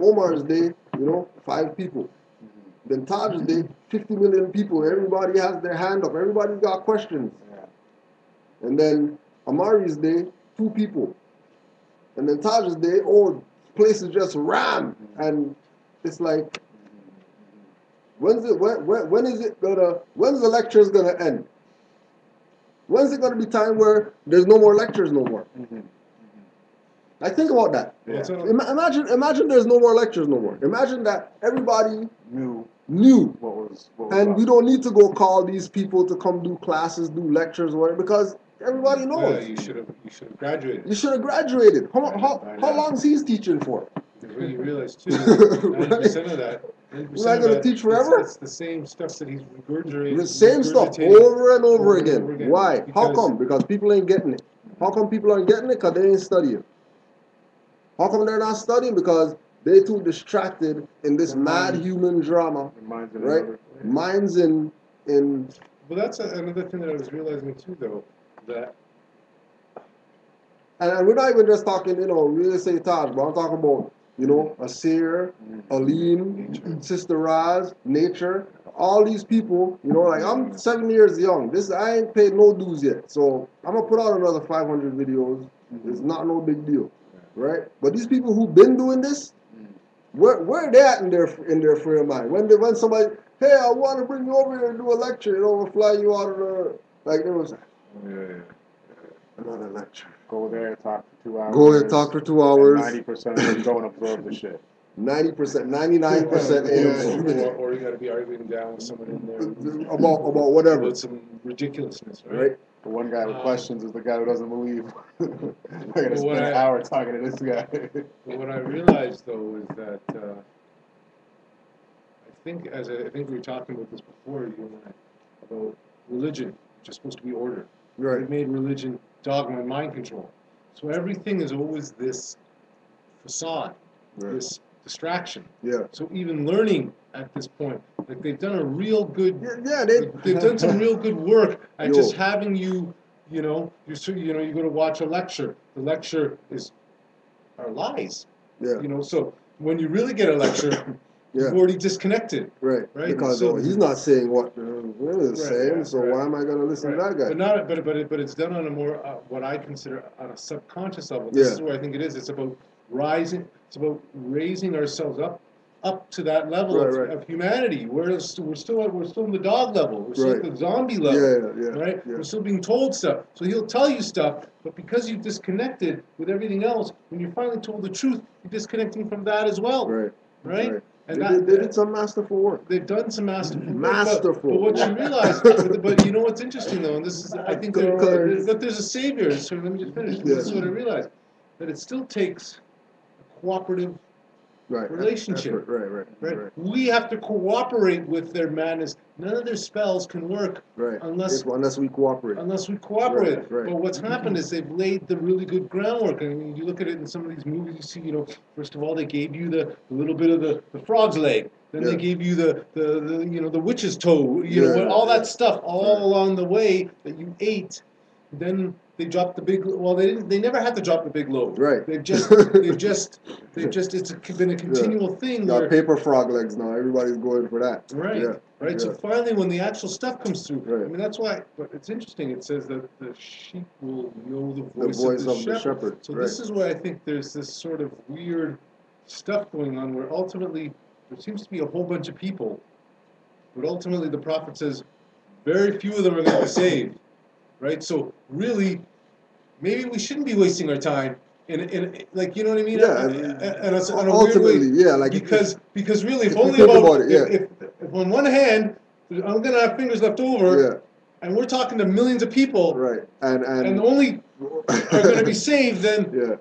Omar's day, 5 people. Then Taj's day, 50 million people. Everybody has their hand up. Everybody's got questions. Yeah. And then Amari's day, 2 people. And then Taj's day, place is just rammed. And it's like, when's the lectures gonna end? When's it gonna be time where there's no more lectures no more? Like, think about that. Yeah. Imagine there's no more lectures no more. Imagine that everybody Knew knew, what was and up. we don't need to go call these people to come do classes, do lectures, or whatever, because everybody knows. You should have graduated. You should have graduated. I know. How long is he teaching for? Because when you realize too, 90% of that, 90% He's not gonna teach forever? It's the same stuff that he's regurgitating. The same stuff over and over again. again. Why? How Because- come? Because people ain't getting it. How come people aren't getting it? Because they ain't studying. How come they're not studying? Because they're too distracted in this mad human drama, Their minds in right? another- Minds in Well, that's another thing that I was realizing too, though, that and we're not even just talking, real estate Taj, but I'm talking about, Asir, Aline, Sister Raz, Nature, all these people, like I'm 7 years young. I ain't paid no dues yet. So I'm gonna put out another 500 videos. It's not no big deal. Right? But these people who've been doing this, where are they at in their frame of mind? When somebody, hey, I want to bring you over here and do a lecture, we'll fly you out of the, like there was another lecture. Go there, talk for 2 hours. Go there, talk for 2 hours. 90% of them don't absorb the shit. 90%, 99% ain't absorbing it. or you got to be arguing down with someone in there About whatever. about some ridiculousn's, right? Right? The one guy with questions is the guy who doesn't believe. I gotta But spend an hour talking to this guy. But what I realized though is that I think we were talking about this before, you and I, about religion, which is supposed to be order. Right. They made religion dogma and mind control. So everything is always this facade, Right. this distraction. Yeah. So even learning at this point, like they've done a real good, Yeah, they've done some real good work at Yo. just having you, you go to watch a lecture. The lecture are lies. Yeah. So when you really get a lecture, Yeah. you've already disconnected. Right. Right. Because So- he's not saying what the is Right, saying, yeah, so right. why am I going to listen to that guy? But it's done on a more what I consider on a subconscious level. This Yeah. is where I think it is. It's about rising. It's about raising ourselves up to that level Right. of humanity. We're still in the dog level. We're still Right. at the zombie level. Yeah. Right? Yeah. We're still being told stuff. So he'll tell you stuff, but because you've disconnected with everything else, when you're finally told the truth, you're disconnecting from that as well. Right. Right? And They did some masterful work. they've done some masterful work, Masterful But what you work. realize, but you know what's interesting though, and this is, I think that there's a savior. So let me just finish. Yeah. This is what I realized, that it still takes a cooperative Right. relationship. Effort. Right. We have to cooperate with their madness. None of their spells can work Right. unless we cooperate. we cooperate. Right. But what's happened is they've laid the really good groundwork. And when you look at it in some of these movies, you see, first of all, they gave you the little bit of the frog's leg. Then Yeah. they gave you the witch's toe. Yeah, All yeah. that stuff all Right. along the way that you ate. Then they dropped the big. Well, they didn't. They never had to drop the big load. Right. They've just. It's been a continual thing Got where. paper frog legs now. Everybody's going for that. Right. Yeah. Right. Yeah. So finally, when the actual stuff comes through, Right. I mean that's why. But it's interesting. It says that the sheep will know the The voice, of the shepherd. So right. this is why I think there's this sort of weird stuff going on, where ultimately there seems to be a whole bunch of people, but ultimately the prophet says very few of them are going to be saved. Right. So really, maybe we shouldn't be wasting our time. In like, you know what I mean? Yeah, And it's in a weird ultimately, way, yeah, like because really, if if you only think about, about it, yeah. if on one hand I'm gonna have fingers left over, Yeah. and we're talking to millions of people, Right. and And only are gonna be saved, then yeah.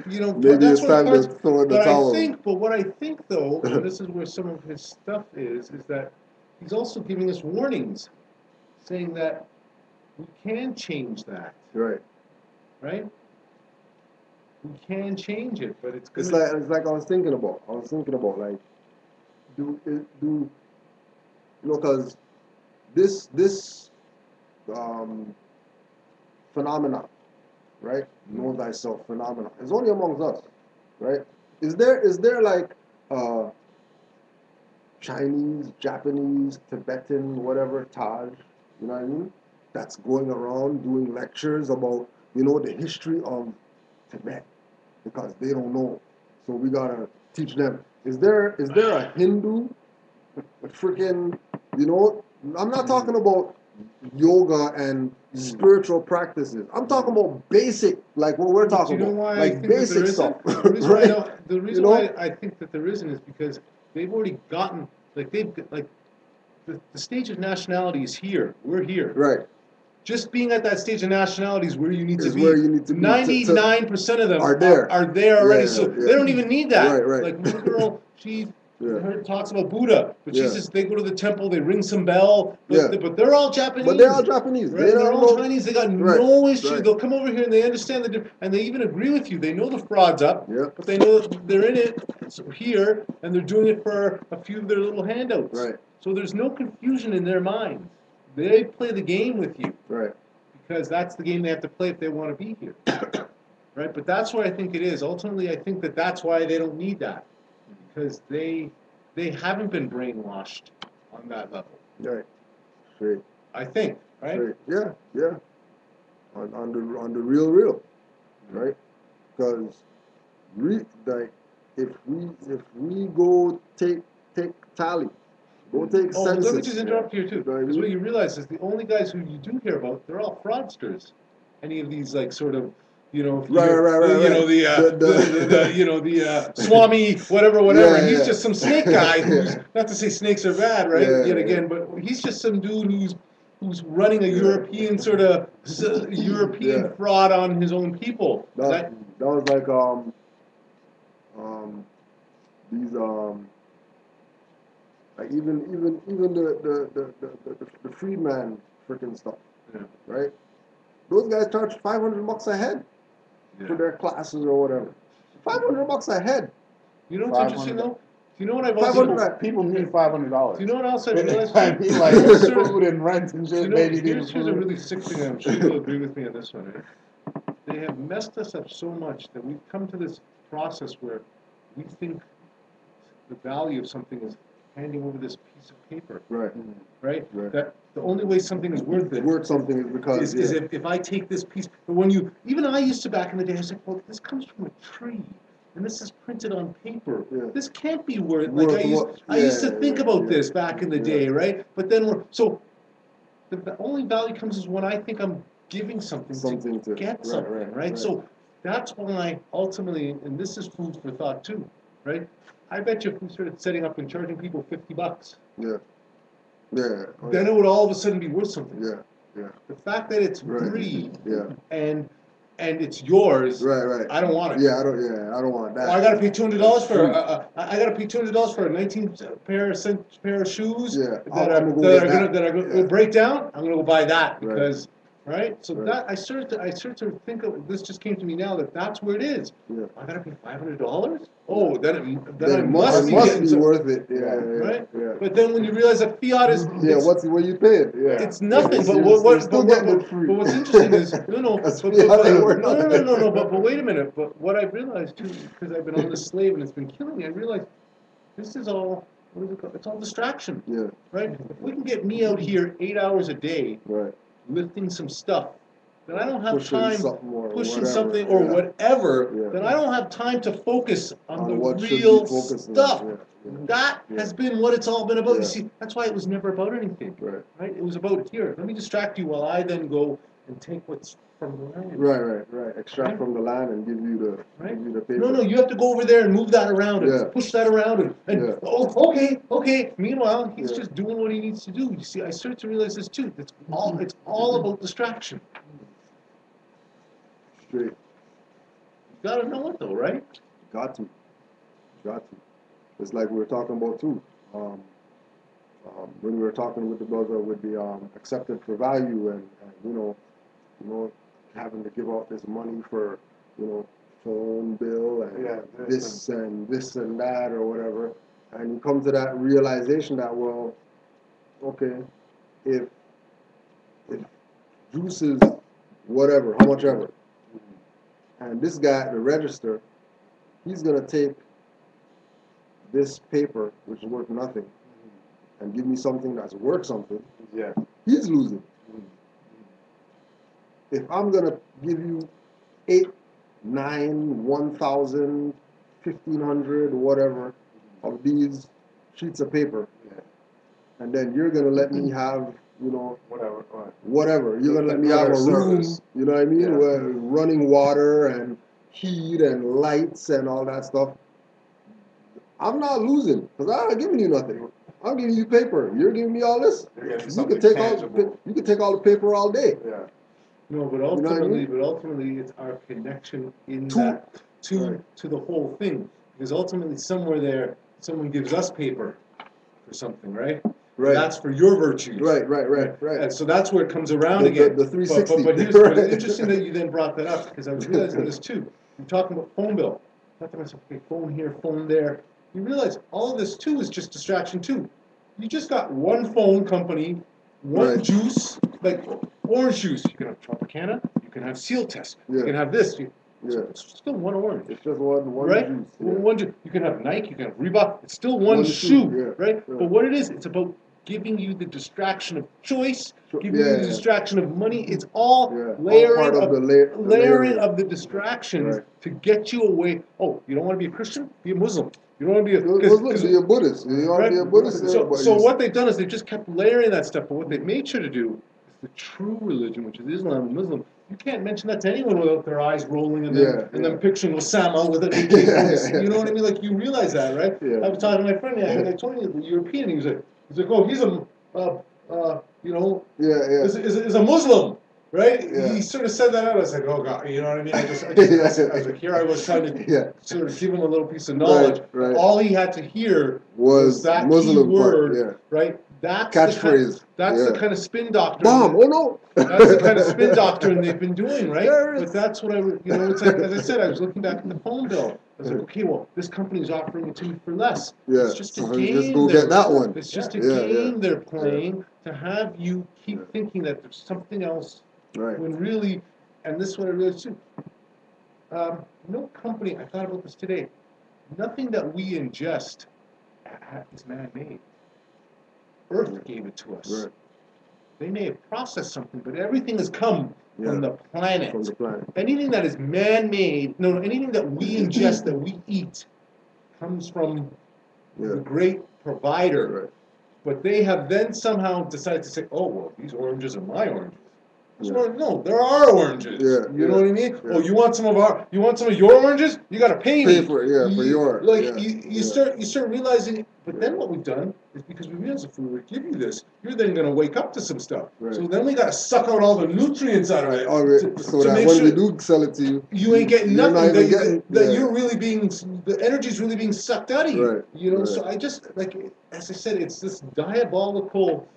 Maybe that's it's what time to throw in the But towel. what I think though, and this is where some of his stuff is that he's also giving us warnings, saying that we can change that, Right. right? We can change it, but it's It's gonna. like I was thinking about. Like, because this phenomena, right? Know thyself phenomena. It's only amongst us, right? Is there like Chinese, Japanese, Tibetan, whatever, Taj, you know what I mean? That's going around doing lectures about, the history of Tibet because they don't know. So we gotta teach them. Is there a Hindu freaking, I'm not talking about yoga and spiritual practices. I'm talking about basic, like what we're Do talking you know about, why I like think that there basic isn't? stuff. The reason why I right? don't, the reason why I think that there isn't is because they've already gotten, like the stage of nationality is here. We're here. Right. Just being at that stage of nationality is where you need to Is be. where you need to be. 99% of them Are there. are there already, Yeah, so yeah. they don't even need that. Right, right. Like one girl, she Yeah. her talks about Buddha, but she Yeah. says they go to the temple, they ring some bell, Yeah. but they're all Japanese. But they're all Japanese. Right? They They're don't all know. Chinese. They got Right, no issue. right. They'll come over here and they understand and they even agree with you. They know the fraud's up, Yeah. but they know that they're in it here and they're doing it for a few of their little handouts. Right. So there's no confusion in their minds. They play the game with you Right. because that's the game they have to play if they want to be here. Right? But that's where I think it is. Ultimately, I think that that's why they don't need that because they haven't been brainwashed on that level. Right. Straight. I think, right? Straight. Yeah. Yeah. On the real, right? Because like if we go take tally, go take Oh, census. let me just interrupt here too, Right. because what you realize is the only guys who you do hear about, they're all fraudsters. Any of these like sort of, if you Right. you know the Swami whatever, Yeah, he's yeah. just some snake guy who's Yeah. not to say snakes are bad, right? Yeah, Yet yeah. again, but he's just some dude who's running a Yeah. European sort of European Yeah. fraud on his own people. That was like these like even the freedman freaking stuff, Yeah. right? Those guys charge $500 a head for their classes or whatever. $500 a head. You know what's interesting $500. though? Do you know what I've 500. also? People need $500. Do you know what else I've I realized? mean, like food and rent and shit. Maybe Here's a food. really sick thing. I'm sure you'll agree with me on this one. Right? They have messed us up so much that we've come to this process where we think the value of something is handing over this piece of paper, Right. right? Right. That the only way something is worth it Worth something is because is if I take this piece. But even I used to back in the day, I was like, well, this comes from a tree. And this is printed on paper. Yeah. This can't be worth. Worth Like I used to think about this back in the day, right? But then the only value comes is when I think I'm giving something to get something, right? So that's why ultimately, and this is food for thought too, right? I bet you if we started setting up and charging people $50, Yeah. Yeah. Oh, then it would all of a sudden be worth something. Yeah. Yeah. The fact that it's Right. free Yeah. and it's yours, Right. I don't want it. Yeah. I don't want that. Well, I got to pay $200 for I got to pay $200 for a 19 pair of shoes Yeah. that I'm are gonna going to break down. I'm going to go buy that Right. because So Right. that I started to think of this. Just came to me now that that's where it is. Yeah. I got to pay $500. Oh, then I Then must it be must getting be some, worth it. Yeah. right. Yeah. But then when you realize that fiat is What you paid? Yeah. it's nothing. Yeah, But you're still getting it free. but what's interesting is no. That's But, fiat ain't worth no. nothing. But wait a minute. But what I've realized too, because I've been on this slave and it's been killing me. I realized this is all. What is it called? It's all distraction. Yeah. Right. If we can get me out here 8 hours a day Right. lifting some stuff, then I don't have Pushing time something or pushing whatever. something or Yeah. whatever. Yeah. Then I don't have time to focus on the what should be real focusing on. stuff. Yeah. That Yeah. has been what it's all been about. Yeah. You see, that's why it was never about anything. Right. Right? It was about here. Let me distract you while I then go and take what's from the land. Right. Extract from the land and give you the paper. No, you have to go over there and move that around and Yeah. push that around and Yeah. oh, okay. Meanwhile, he's Yeah. just doing what he needs to do. You see, I started to realize this too. It's all about distraction. Straight. You gotta know it though, right? Got to. It's like we were talking about too. When we were talking with the brother with the accepted for value and you know having to give out this money for phone bill and this and that or whatever, and you come to that realization that okay, if juices whatever, how much ever. And this guy at the register, he's gonna take this paper, which is worth nothing, and give me something that's worth something. Yeah. He's losing. If I'm gonna give you 8, 9, 1,000, 1,500, whatever of these sheets of paper, Yeah. and then you're gonna let me have, you know, Whatever. Right. whatever. You're gonna let me have a room, Service. you know what I mean, Yeah. where running water and heat and lights and all that stuff. I'm not losing because I'm not giving you nothing. I'm giving you paper. You're giving me all this. You're getting You something can take tangible. you can take all the paper all day. Yeah. No, but know what I ultimately, mean? it's our connection in To- that to right. to the whole thing. Because ultimately, somewhere there, someone gives us paper for something, right? Right. That's for your virtues. Right. And so that's where it comes around The again. 360. But here's Right. but it's interesting that you then brought that up because I was realizing this too. You're talking about phone bill. I thought to myself, okay, phone here, phone there. You realize all of this too is just distraction too. You just got one phone company, one Right. juice, like orange juice. You can have Tropicana, you can have Seal Test, you Yeah. can have this. Yeah. It's still one orange. It's just one Right? juice. Well, Yeah. one you can have Nike, you can have Reebok. It's still one shoe, shoe, yeah, right? yeah. But what it is, it's about giving you the distraction of choice, giving you Yeah, the yeah. distraction of money. It's all Yeah, all layering part of of the layering layering. of the distractions Right. to get you away. Oh, you don't want to be a Christian? Be a Muslim. You don't want to be a Muslim, be a Buddhist. You want to be a Buddhist? So what they've done is they've just kept layering that stuff. But what they've made sure to do is the true religion, which is Islam and Muslim. You can't mention that to anyone without their eyes rolling and then picturing Osama with an AK-47. You know what I mean? Like you realize that, right? Yeah. I was talking to my friend and I told him the European. He was like, oh, he's a is a Muslim. Right? Yeah. He sort of said that out. I was like, oh God, you know what I mean? I was like, here I was trying to sort of give him a little piece of knowledge. Right. All he had to hear was that Muslim key word, part, right? That's catchphrase. The kind of spin doctrine. Bomb! Oh no! That's the kind of spin doctrine they've been doing, right? Terrorists. But that's what it's like, as I said, I was looking back at the phone bill. I was like, okay, well, this company's offering it to me for less. Yeah. It's just a So game. just go get that one. It's just a Yeah, game they're playing to have you keep thinking that there's something else. Right. When really, and this is what I realized too. No company, I thought about this today, nothing that we ingest is man-made. Earth gave it to us. Right. They may have processed something, but everything has come from the planet. From the planet. Anything that is man-made, anything that we ingest, that we eat, comes from the great provider. Right. But they have then somehow decided to say, oh, well, these oranges are my oranges. No, there are oranges. You know what I mean? Yeah. Oh, you want some of your oranges? You got to pay me. For your. You start realizing. But then what we've done is because we realize if we were to give you this, you're then going to wake up to some stuff. Right. So then we got to suck out all the nutrients out of it. So that when we do sell it to you, you ain't getting nothing. You're really being the energy's really being sucked out of you. Right. You know. Right. So I just as I said, it's this diabolical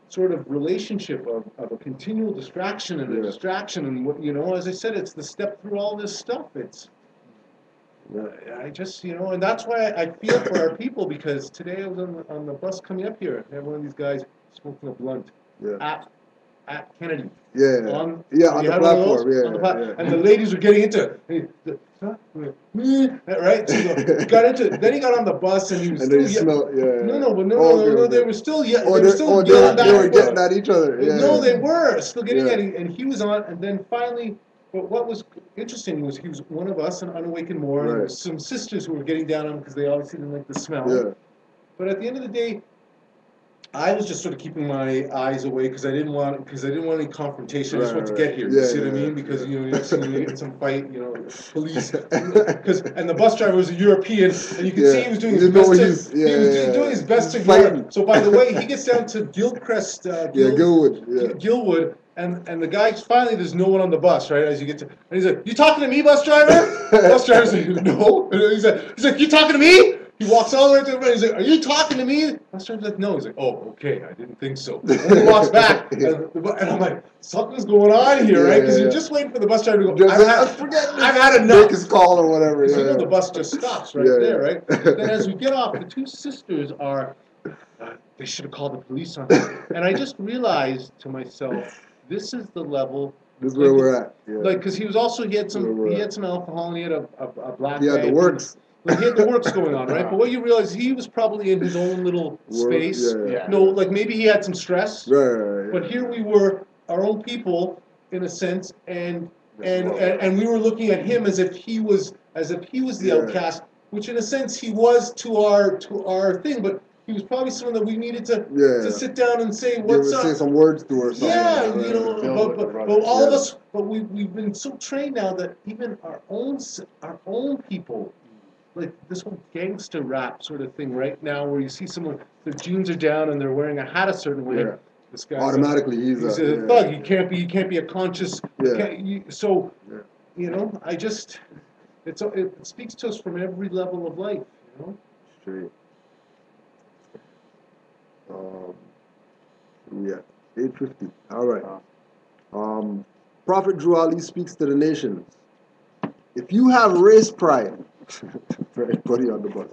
sort of relationship of a continual distraction and a distraction, and what as I said, it's the step through all this stuff. It's I just and that's why I feel for our people, because today I was on the bus coming up here. I had one of these guys smoking a blunt at Kennedy. On the platform. And the ladies were getting into it. Right? So he got into it. Then he got on the bus and he was still No, they were still yelling. They were getting at each other. They were still getting at it, and he was on, and then finally, but what was interesting was he was one of us, an unawakened Moor, and there was some sisters who were getting down on him because they obviously didn't like the smell. Yeah. But at the end of the day, I was just sort of keeping my eyes away because I didn't want any confrontation. I just wanted to get here. You see what I mean? Because you get in some fight, police. And the bus driver was a European, and you could see he was doing his best. He was doing his best to ignore. So by the way, he gets down to Gilcrest, Gilwood, and the guy finally, there's no one on the bus, right? As you get to, and he's like, "You talking to me, bus driver?" Bus driver's like, "No." And he's like, "You talking to me?" He walks all the way to the front. He's like, "Are you talking to me?" Bus driver's like, "No." He's like, "Oh, okay. I didn't think so." And he walks back, and I'm like, "Something's going on here, right?" Because you're just waiting for the bus driver to go. I've had enough. Make his call or whatever. The bus just stops right there, right? Then as we get off, the two sisters are. They should have called the police on him. And I just realized to myself, this is the level This is where we're at. Yeah. Like, because he was also he had Where we're at. some alcohol and he had a black He had bag. the works. Like he had the works going on, right? But what you realize, he was probably in his own little space. Yeah. Yeah. No, like maybe he had some stress. Right. But here we were, our own people, in a sense, and we were looking at him as if he was the Yeah. outcast, which in a sense he was to our thing, but he was probably someone that we needed to sit down and say, what's up? Say some words to her. Yeah, Right. you know, Build with the but brothers. all of us, but we've been so trained now that even our own people, like this whole gangster rap sort of thing right now, where you see someone, their jeans are down and they're wearing a hat a certain way. Yeah. This guy's Automatically, he's a thug. He can't be a conscious. So, you know, it speaks to us from every level of life. You know. Straight. Yeah. 8:50. All right. Prophet Drew Ali speaks to the nations. If you have race pride, for everybody on the bus,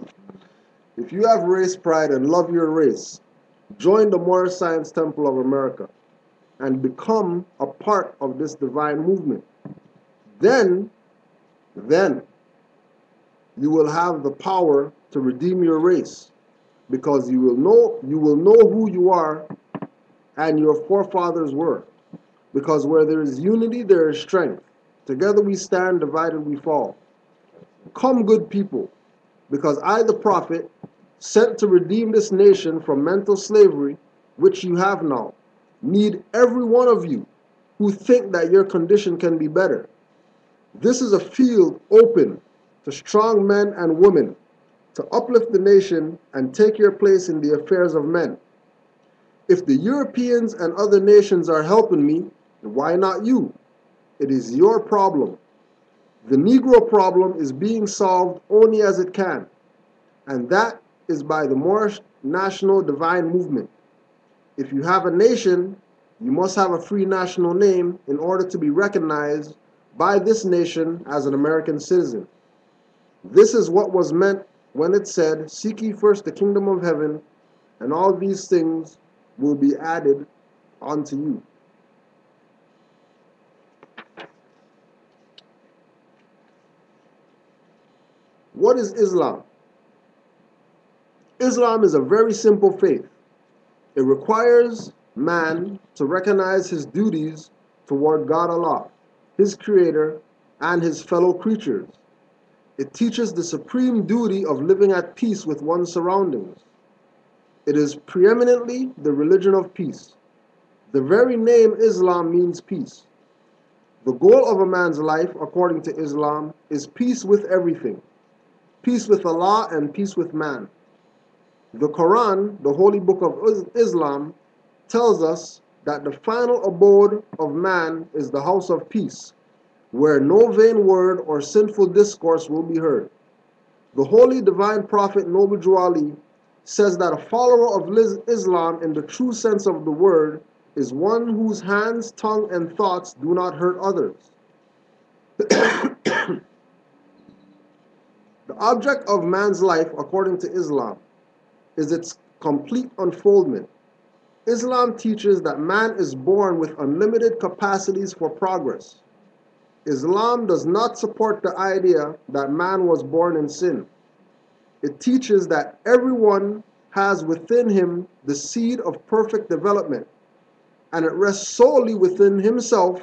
if you have race pride and love your race, join the Moorish Science Temple of America and become a part of this divine movement. Then you will have the power to redeem your race, because you will know who you are and your forefathers were. Because where there is unity, there is strength. Together we stand, divided we fall. Come, good people, because I, the prophet, sent to redeem this nation from mental slavery, which you have now, need every one of you who think that your condition can be better. This is a field open to strong men and women to uplift the nation and take your place in the affairs of men. If the Europeans and other nations are helping me, why not you? It is your problem. The Negro problem is being solved only as it can, and that is by the Moorish National Divine Movement. If you have a nation, you must have a free national name in order to be recognized by this nation as an American citizen. This is what was meant when it said, "Seek ye first the kingdom of heaven, and all these things will be added unto you." What is Islam? Islam is a very simple faith. It requires man to recognize his duties toward God Allah, his creator, and his fellow creatures. It teaches the supreme duty of living at peace with one's surroundings. It is preeminently the religion of peace. The very name Islam means peace. The goal of a man's life, according to Islam, is peace with everything. Peace with Allah and peace with man. The Quran, the holy book of Islam, tells us that the final abode of man is the house of peace, where no vain word or sinful discourse will be heard. The holy divine prophet Noble Drew Ali says that a follower of Islam in the true sense of the word is one whose hands, tongue, and thoughts do not hurt others. The object of man's life, according to Islam, is its complete unfoldment. Islam teaches that man is born with unlimited capacities for progress. Islam does not support the idea that man was born in sin. It teaches that everyone has within him the seed of perfect development, and it rests solely within himself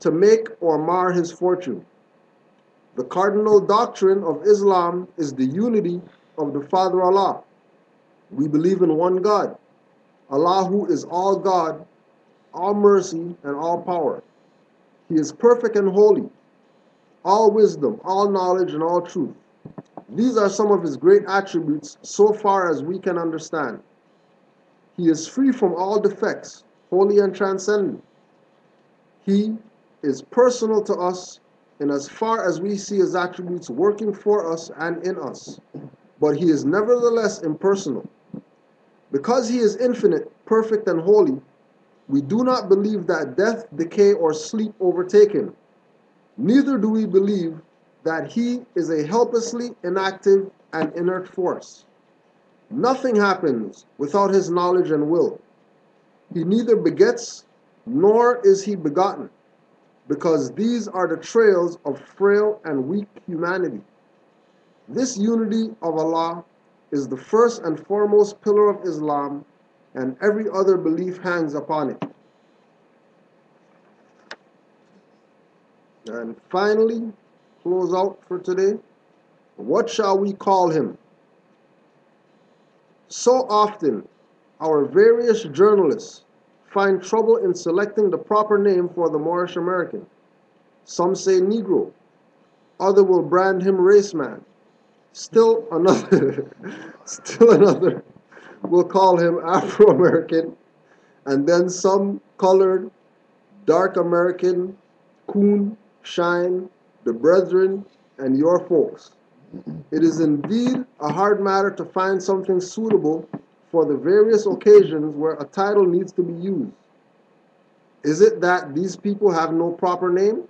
to make or mar his fortune. The cardinal doctrine of Islam is the unity of the Father Allah. We believe in one God, Allah, who is all God, all mercy, and all power. He is perfect and holy, all wisdom, all knowledge, and all truth. These are some of his great attributes so far as we can understand. He is free from all defects, holy and transcendent. He is personal to us in as far as we see his attributes working for us and in us, but he is nevertheless impersonal. Because he is infinite, perfect, and holy, we do not believe that death, decay, or sleep overtake him. Neither do we believe that he is a helplessly inactive and inert force. Nothing happens without his knowledge and will. He neither begets nor is he begotten. because these are the trails of frail and weak humanity. This unity of Allah is the first and foremost pillar of Islam, and every other belief hangs upon it. And finally, close out for today. What shall we call him? So often, our various journalists find trouble in selecting the proper name for the Moorish American. Some say Negro, others will brand him raceman. Still another will call him Afro-American, and then some colored, dark American, coon, shine, the brethren, and your folks. It is indeed a hard matter to find something suitable for the various occasions where a title needs to be used. Is it that these people have no proper name?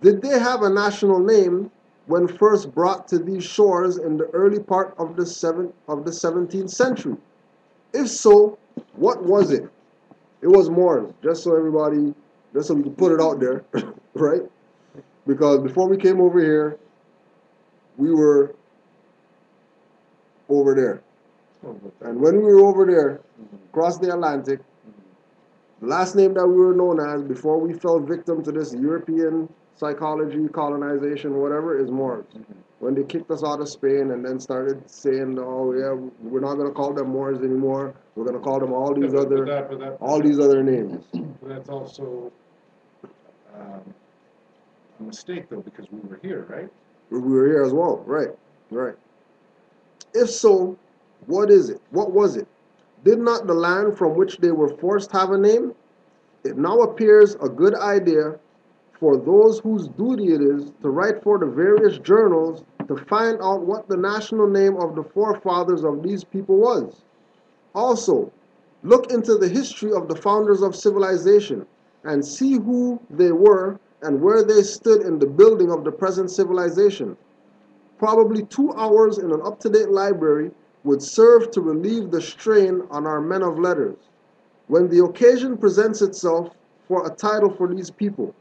Did they have a national name when first brought to these shores in the early part of the 17th century? If so, what was it? It was Moors, just so we can put it out there, right? Because before we came over here, we were over there. And when we were over there, across the Atlantic, the last name that we were known as before we fell victim to this European psychology, colonization, whatever, is Moors. When they kicked us out of Spain and then started saying, oh yeah, we're not going to call them Moors anymore. We're going to call them all these other names. But that's also a mistake, though, because we were here, right? We were here as well, right? If so, what is it? What was it? Did not the land from which they were forced have a name? It now appears a good idea for those whose duty it is to write for the various journals to find out what the national name of the forefathers of these people was. Also, look into the history of the founders of civilization and see who they were and where they stood in the building of the present civilization. Probably 2 hours in an up-to-date library would serve to relieve the strain on our men of letters. When the occasion presents itself for a title for these people,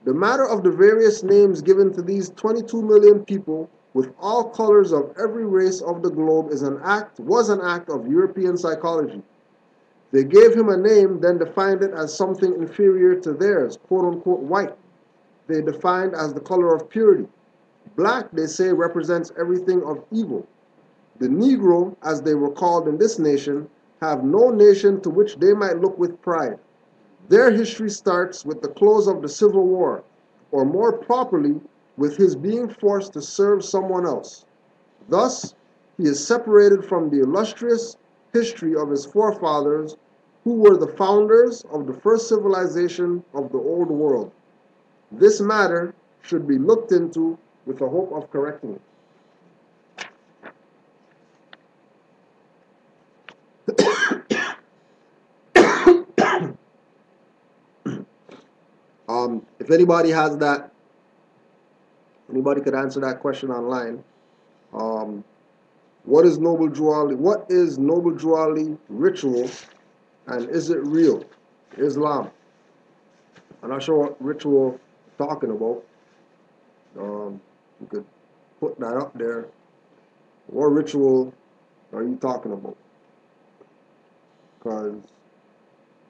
the matter of the various names given to these 22 million people with all colors of every race of the globe was an act of European psychology. They gave him a name, then defined it as something inferior to theirs, quote-unquote white. They defined as the color of purity. Black, they say, represents everything of evil. The Negro, as they were called in this nation, have no nation to which they might look with pride. Their history starts with the close of the Civil War, or more properly, with his being forced to serve someone else. Thus, he is separated from the illustrious history of his forefathers, who were the founders of the first civilization of the old world. This matter should be looked into with the hope of correcting it. If anybody has that, anybody could answer that question online. What is Noble Juali? What is Noble Juali ritual, and is it real? Islam. I'm not sure what ritual you're talking about. You could put that up there. What ritual are you talking about? Because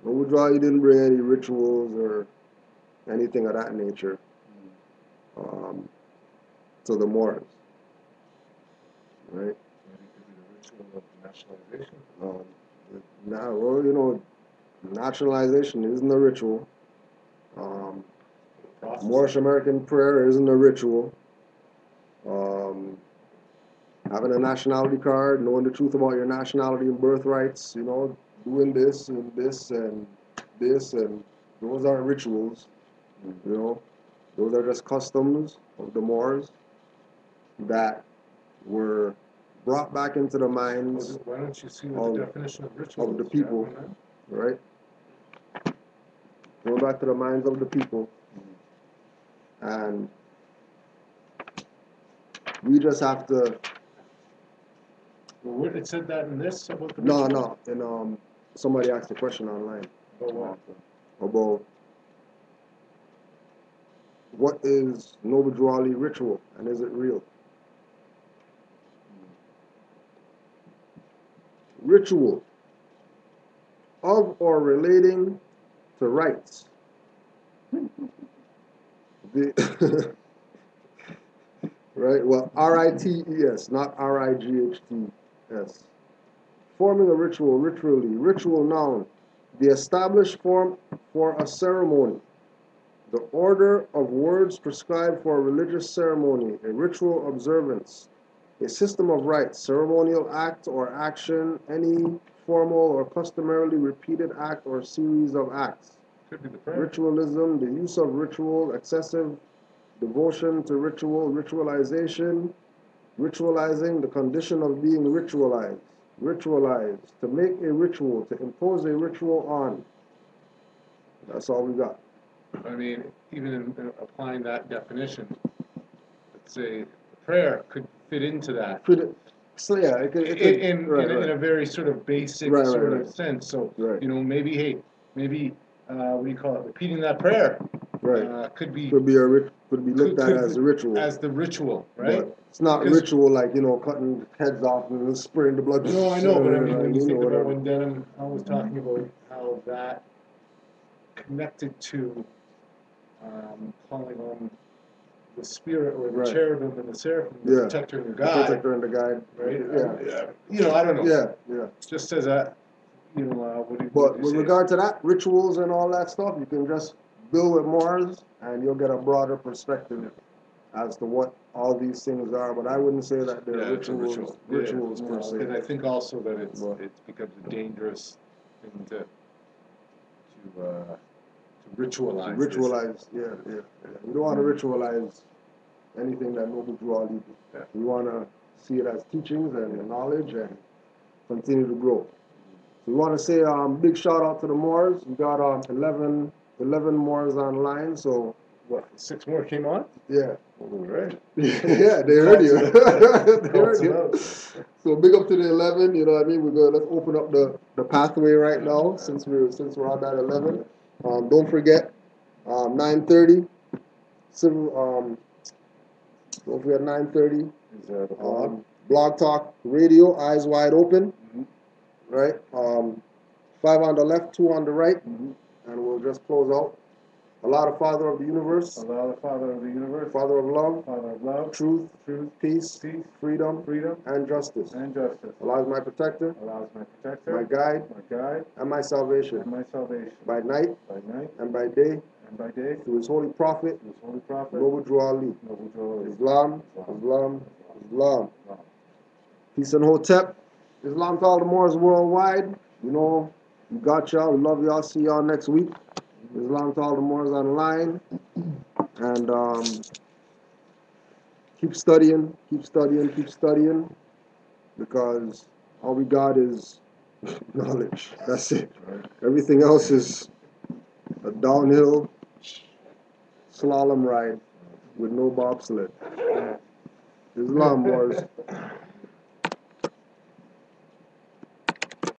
Noble Juali didn't bring any rituals or anything of that nature to the Moors, right? Nationalization. Nationalization isn't a ritual. Moorish American prayer isn't a ritual. Having a nationality card, knowing the truth about your nationality and birthrights, doing this and this and this, and those aren't rituals. Those are just customs of the Moors that were brought back into the minds Why don't you see what the definition of ritual of the people, right? Go back to the minds of the people, and we just have to. Well, it said that in this about the No, ritual? no. And somebody asked a question online Oh, wow. about what is Noble Drew Ali ritual, and is it real? Ritual of or relating to rites. The right? Well, R-I-T-E-S, not R-I-G-H-T-S. Forming a ritual, ritually, ritual noun, the established form for a ceremony, the order of words prescribed for a religious ceremony, a ritual observance, a system of rites, ceremonial act or action, any formal or customarily repeated act or series of acts. Could be the prayer. Ritualism, the use of ritual, excessive devotion to ritual, ritualization, ritualizing, the condition of being ritualized, ritualized, to make a ritual, to impose a ritual on. That's all we got. I mean, even in applying that definition, let's say prayer could fit into that. So yeah, it could, In a very sort of basic Right, sort right. of sense. So, Right. you know, maybe what do you call it? Repeating that prayer Right. could be could be looked at as a ritual. As the ritual, right? But it's not ritual like, you know, cutting heads off and spraying the blood. No, I know, but I mean, when you think about whatever. when Denham, I was talking about how that connected to calling on the spirit or the Right. cherubim and the seraphim, the Yeah. protector and the The guide, protector and the guide. right? Yeah. You know, I don't know. Yeah. Just as a, you know, what do you But say? with regard to that, rituals and all that stuff, you can just build with Moors and you'll get a broader perspective as to what all these things are. But I wouldn't say that they're it's a rituals, ritual. rituals per se. And I think also that it But- becomes a dangerous thing to ritualize. Ritualize, yeah. We don't want to ritualize anything that Noble Drew Ali did. Yeah. We want to see it as teachings and knowledge and continue to grow. So we want to say big shout out to the Moors. We got 11 Moors online, so What, 6 more came on? yeah. All right. Yeah, they heard you. They heard you. Out. So big up to the 11. You know what I mean? Let's open up the pathway right now since we're on that 11. Don't forget 9:30. Don't forget 9:30. Is the blog? Blog Talk Radio, eyes wide open. Mhm. Right. 5 on the left, 2 on the right, Mhm. and we'll just close out. Allah, the Father of the universe, Allah, the Father of the universe, Father of love, Father of love, truth, peace, peace, freedom, freedom, and justice. and justice. Allah is my protector, Allah is my protector, my guide, and my salvation. and my salvation. By night By night and by day, and by day, through His holy prophet, His holy prophet, Noble Drew Ali. Noble Drew Ali. Islam, Islam, Islam. Peace and Hotep. Islam to all the Moors worldwide. You know, we got y'all. We love y'all. See y'all next week. Islam to all the Moors online. And keep studying, because all we got is knowledge. That's it. Everything else is a downhill slalom ride with no bobsled. Islam, Moors.